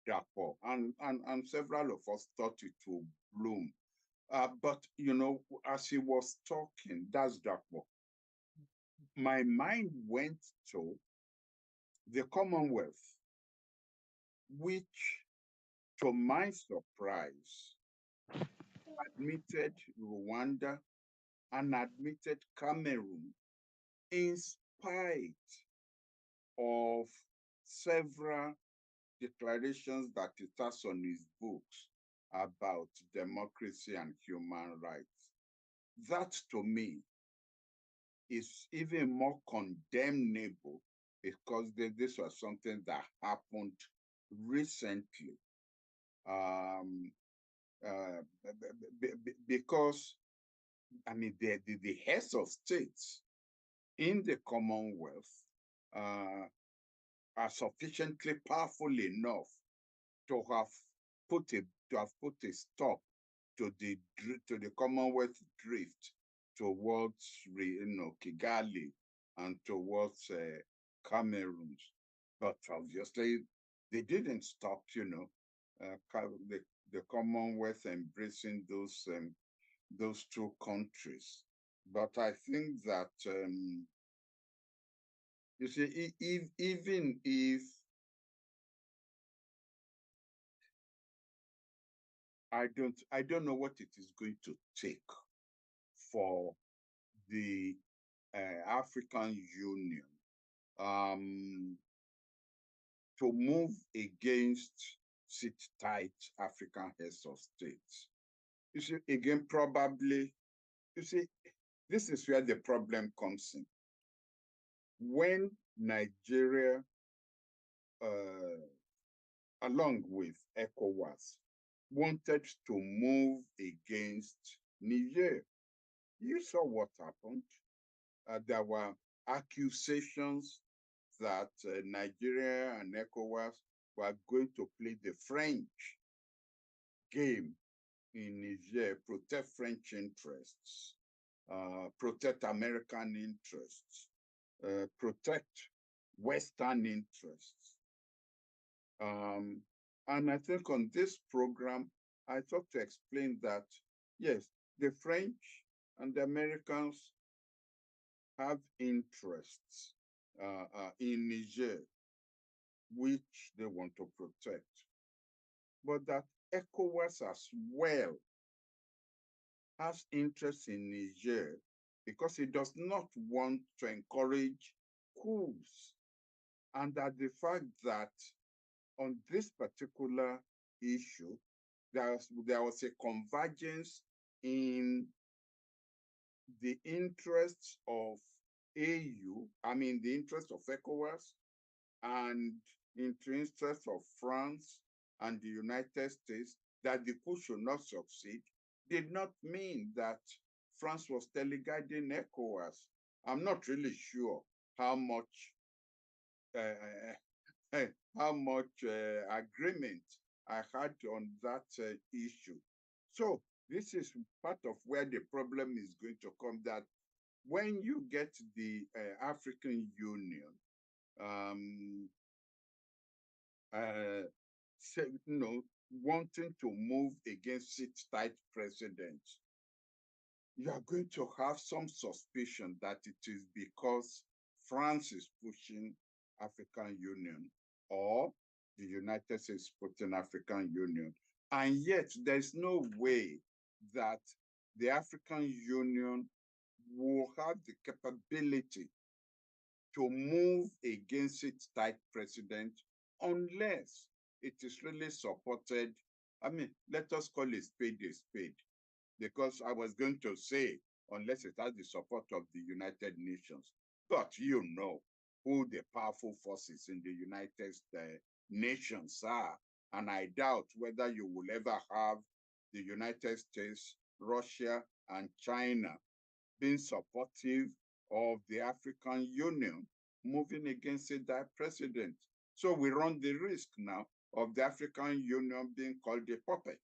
Dapo and several of us thought it would bloom. But, you know, as he was talking, that's Dapo, my mind went to the Commonwealth, which, to my surprise, admitted Rwanda and admitted Cameroon in spite of several declarations that it has on his books about democracy and human rights. That, to me, is even more condemnable because this was something that happened recently. Because, I mean, the heads of states in the Commonwealth are sufficiently powerful enough to have put a stop to the Commonwealth drift towards Kigali and towards Cameroon. But obviously they didn't stop, the Commonwealth embracing those two countries. But I think that you see, even if I don't know what it is going to take for the African Union to move against sit-tight African heads of states. You see, again, probably, you see, this is where the problem comes in. When Nigeria, along with ECOWAS, wanted to move against Niger, you saw what happened. There were accusations that Nigeria and ECOWAS were going to play the French game in Niger, protect French interests, protect American interests, protect Western interests. And I think on this program, I thought to explain that, yes, the French and the Americans have interests in Niger, which they want to protect. But that ECOWAS as well has interest in Niger because it does not want to encourage coups. And that the fact that on this particular issue, there was a convergence in the interests of AU, the interest of ECOWAS, and in the interest of France and the United States, that the coup should not succeed, did not mean that France was teleguiding ECOWAS. I'm not really sure how much how much agreement I had on that issue. So this is part of where the problem is going to come, that when you get the African Union wanting to move against sit-tight presidents, you are going to have some suspicion that it is because France is pushing African Union or the United States putting African Union. And yet there's no way that the African Union will have the capability to move against its tight president unless it is really supported. I mean, let us call a spade, because I was going to say, unless it has the support of the United Nations. But you know who the powerful forces in the United Nations are. And I doubt whether you will ever have the United States, Russia, and China being supportive of the African Union moving against that president. So we run the risk now of the African Union being called a puppet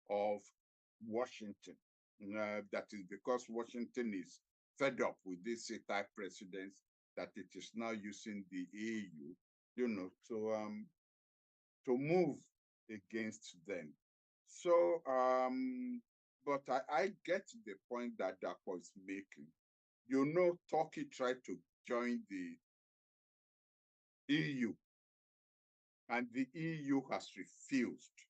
of Washington. That is because Washington is fed up with these type presidents, that it is now using the EU, to move against them. So, but I get the point that Dapo is making. Turkey tried to join the EU, and the EU has refused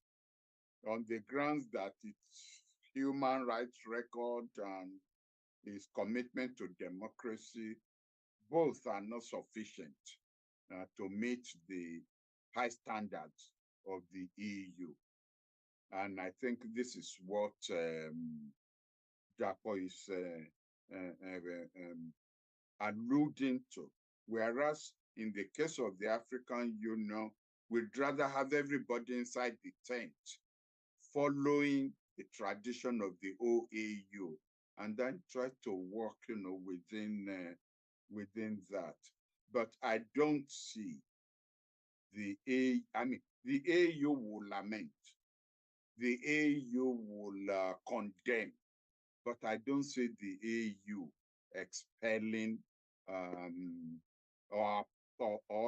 on the grounds that its human rights record and its commitment to democracy, both are not sufficient to meet the high standards of the EU. And I think this is what Dapo is alluding to. Whereas in the case of the African Union, we'd rather have everybody inside the tent following the tradition of the OAU, and then try to work, within that. But I don't see the AU will lament, the AU will condemn, but I don't see the AU expelling or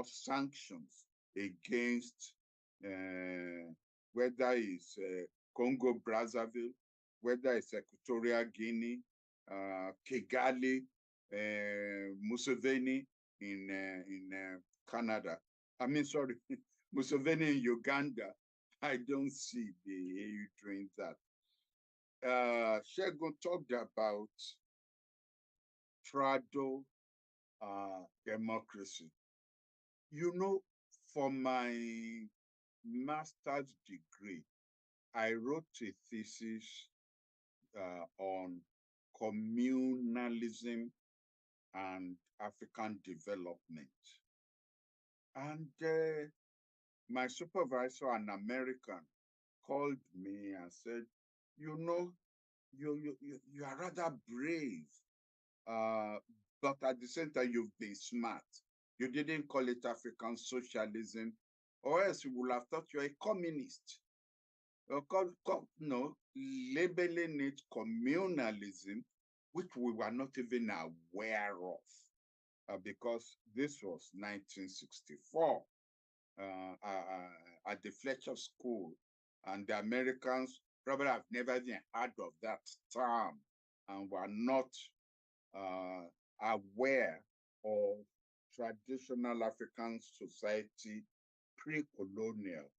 sanctions against whether it's Congo Brazzaville, whether it's Equatorial Guinea, Kigali, Museveni in Canada. Museveni in Uganda. I don't see the EU doing that. Shegun talked about trado democracy. For my master's degree, I wrote a thesis on communalism and African development. And my supervisor, an American, called me and said, you are rather brave, but at the same time, you've been smart. You didn't call it African socialism, or else you would have thought you're a communist. Labeling it communalism, which we were not even aware of, because this was 1964 at the Fletcher School, and the Americans probably have never even heard of that term and were not aware of traditional African society pre-colonial.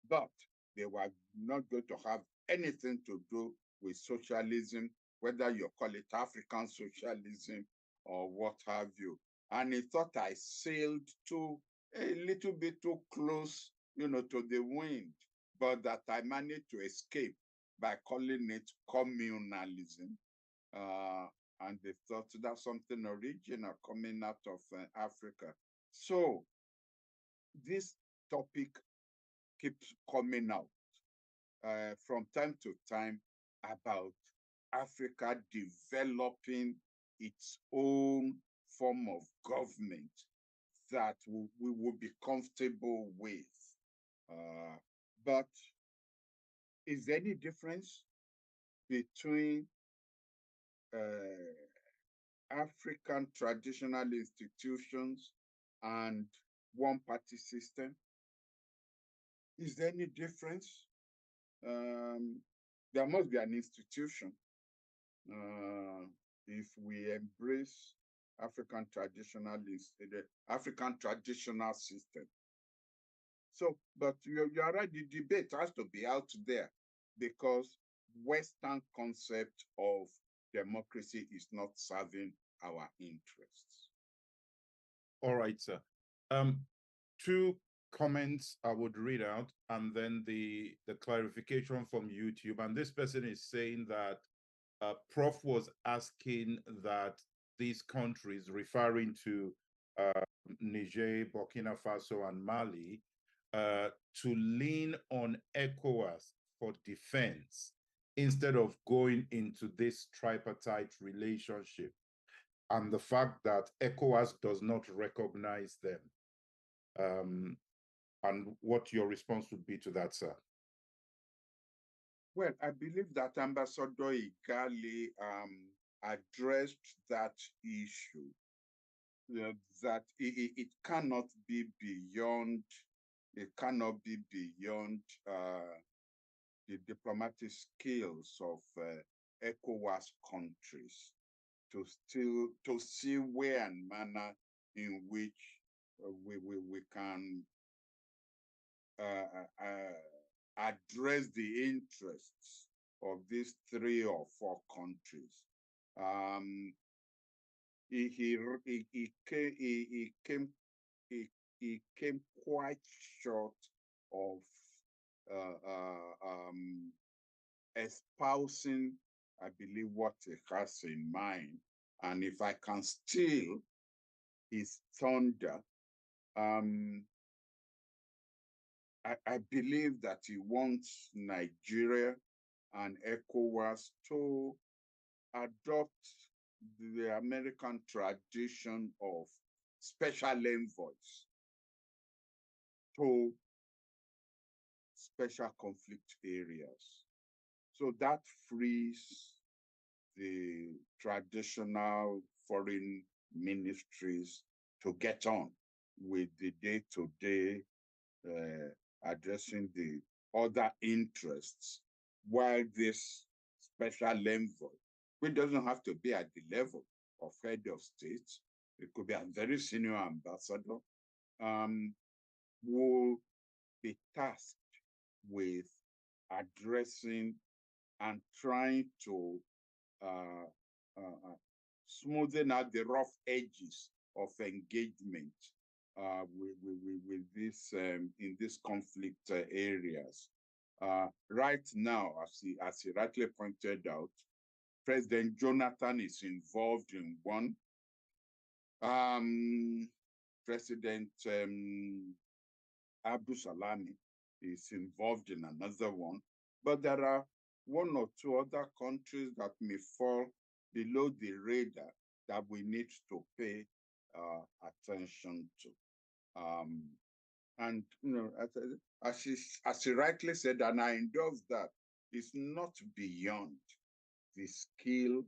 But they were not going to have anything to do with socialism, whether you call it African socialism or what have you. And he thought I sailed a little bit too close, to the wind, but that I managed to escape by calling it communalism. And they thought that's something original coming out of Africa. So this topic keeps coming out from time to time about Africa developing its own form of government that we would be comfortable with. But is there any difference between African traditional institutions and one-party system? Is there any difference? There must be an institution if we embrace African the African traditional system. So, but you're right, the debate has to be out there because Western concept of democracy is not serving our interests. All right, sir. Two comments I would read out, and then the clarification from YouTube. And this person is saying that Prof was asking that these countries, referring to Niger, Burkina Faso, and Mali, to lean on ECOWAS for defense instead of going into this tripartite relationship, and the fact that ECOWAS does not recognize them. And what your response would be to that, sir? Well, I believe that Ambassador Igali addressed that issue, that it cannot be beyond, the diplomatic skills of ECOWAS countries to see where and manner in which we can address the interests of these 3 or 4 countries. He came quite short of espousing, I believe, what he has in mind. And if I can steal his thunder, I believe that he wants Nigeria and ECOWAS to adopt the American tradition of special envoys to special conflict areas. So that frees the traditional foreign ministries to get on with the day-to-day addressing the other interests, while this special envoy, which doesn't have to be at the level of head of state, it could be a very senior ambassador, will be tasked with addressing and trying to smoothen out the rough edges of engagement with this in these conflict areas. Right now, as he rightly pointed out, President Jonathan is involved in one. President Abdul Salami is involved in another one. But there are 1 or 2 other countries that may fall below the radar that we need to pay attention to. And as he rightly said, and I endorse that, it's not beyond the skill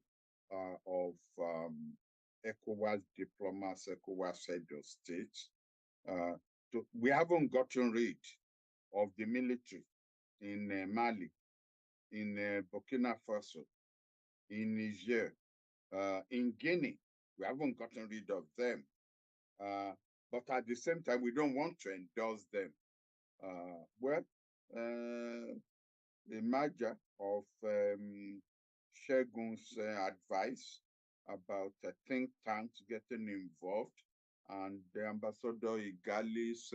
of ECOWAS diplomats, ECOWAS head of states. We haven't gotten rid of the military in Mali, in Burkina Faso, in Niger, in Guinea. We haven't gotten rid of them. But at the same time, we don't want to endorse them. The merger of Shegun's advice about think tanks getting involved, and the Ambassador Igali's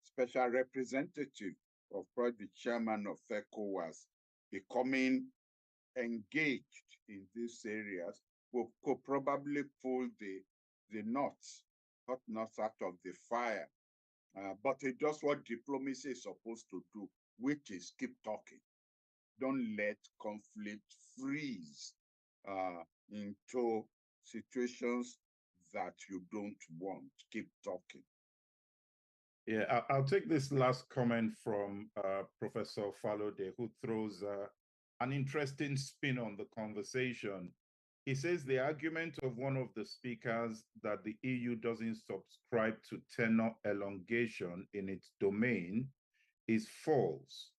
special representative, of course, the chairman of ECOWAS, becoming engaged in these areas, could probably pull the hot nuts out of the fire. But it does what diplomacy is supposed to do, which is keep talking. Don't let conflict freeze into situations that you don't want. Keep talking. Yeah, I'll take this last comment from Professor Falode, who throws an interesting spin on the conversation. He says the argument of one of the speakers that the EU doesn't subscribe to tenure elongation in its domain is false.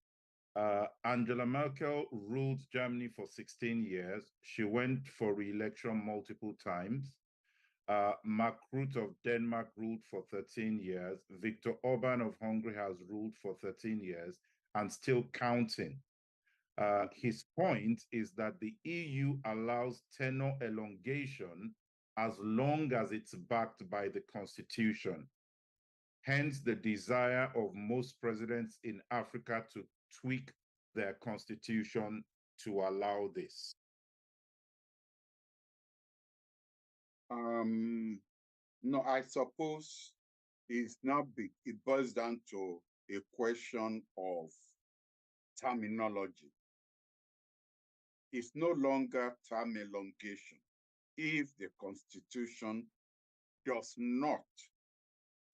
Angela Merkel ruled Germany for 16 years. She went for re-election multiple times. Mark Rutte of Denmark ruled for 13 years. Viktor Orban of Hungary has ruled for 13 years and still counting. His point is that the EU allows tenure elongation as long as it's backed by the constitution. Hence the desire of most presidents in Africa to tweak their constitution to allow this. No, I suppose it's not big. It boils down to a question of terminology. It's no longer term elongation if the Constitution does not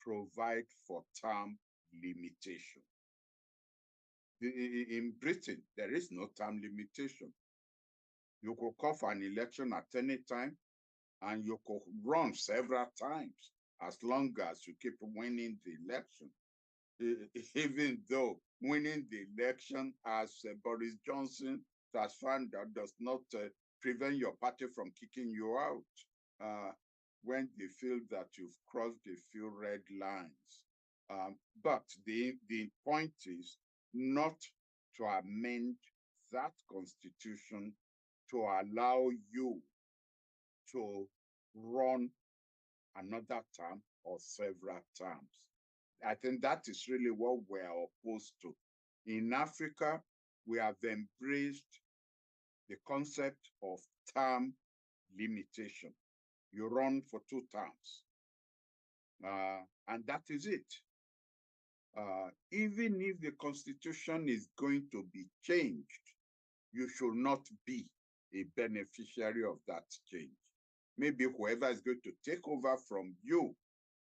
provide for term limitation. In Britain, there is no term limitation. You could call for an election at any time, and you could run several times as long as you keep winning the election. Even though winning the election, as Boris Johnson has found out, does not prevent your party from kicking you out when they feel that you've crossed a few red lines. But the point is not to amend that constitution to allow you to run another term or several terms. I think that is really what we're opposed to. In Africa, we have embraced the concept of term limitation. You run for 2 terms, and that is it. Even if the constitution is going to be changed, you should not be a beneficiary of that change. Maybe whoever is going to take over from you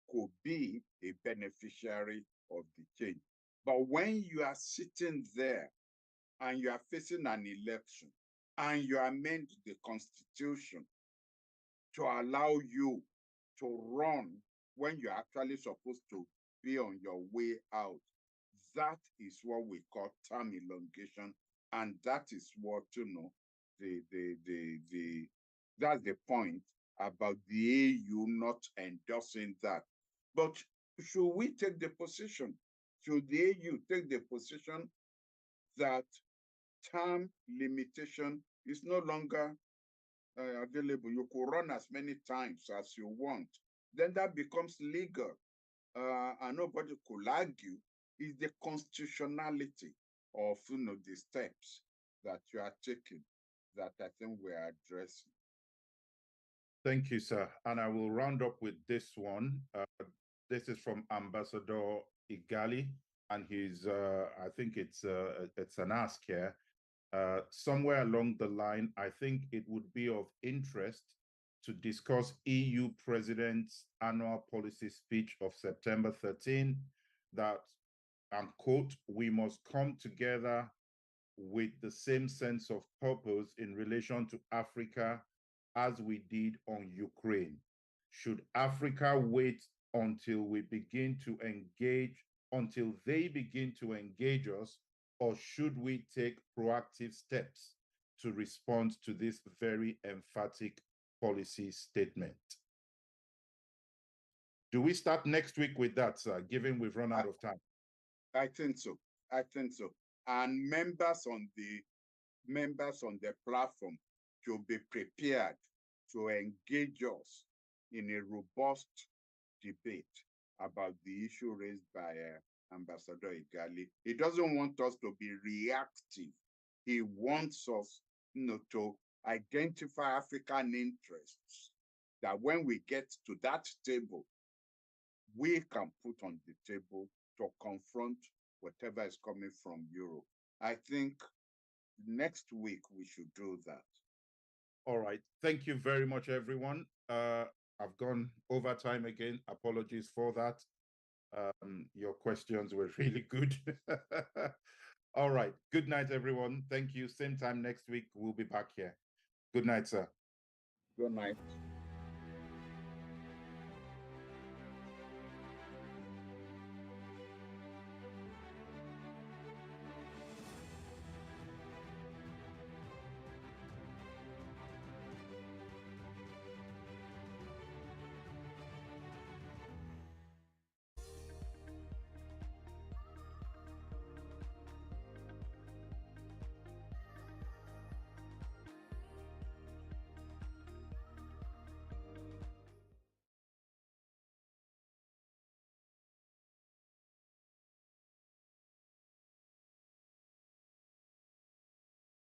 could be a beneficiary of the change. But when you are sitting there and you are facing an election and you amend the constitution to allow you to run when you're actually supposed to be on your way out, that is what we call term elongation. And that is what, that's the point about the EU not endorsing that. But should we take the position? Should the EU take the position that term limitation is no longer available? You could run as many times as you want. Then that becomes legal. And nobody could argue is the constitutionality of the steps that you are taking that I think we are addressing. Thank you, sir. And I will round up with this one. This is from Ambassador Igali, and he's, I think it's an ask here. Somewhere along the line, I think it would be of interest to discuss EU President's annual policy speech of September 13, that, and quote, "We must come together with the same sense of purpose in relation to Africa as we did on Ukraine. Should Africa wait until we begin to engage, until they begin to engage us, or should we take proactive steps to respond to this very emphatic policy statement?" Do we start next week with that, sir, given we've run out of time? I think so. I think so. And members on the platform should be prepared to engage us in a robust debate about the issue raised by Ambassador Igali. He doesn't want us to be reactive. He wants us, to identify African interests that when we get to that table, we can put on the table to confront whatever is coming from Europe. I think next week we should do that. All right. Thank you very much, everyone. I've gone over time again. Apologies for that. Your questions were really good. All right. Good night, everyone. Thank you. Same time next week. We'll be back here. Good night, sir. Good night.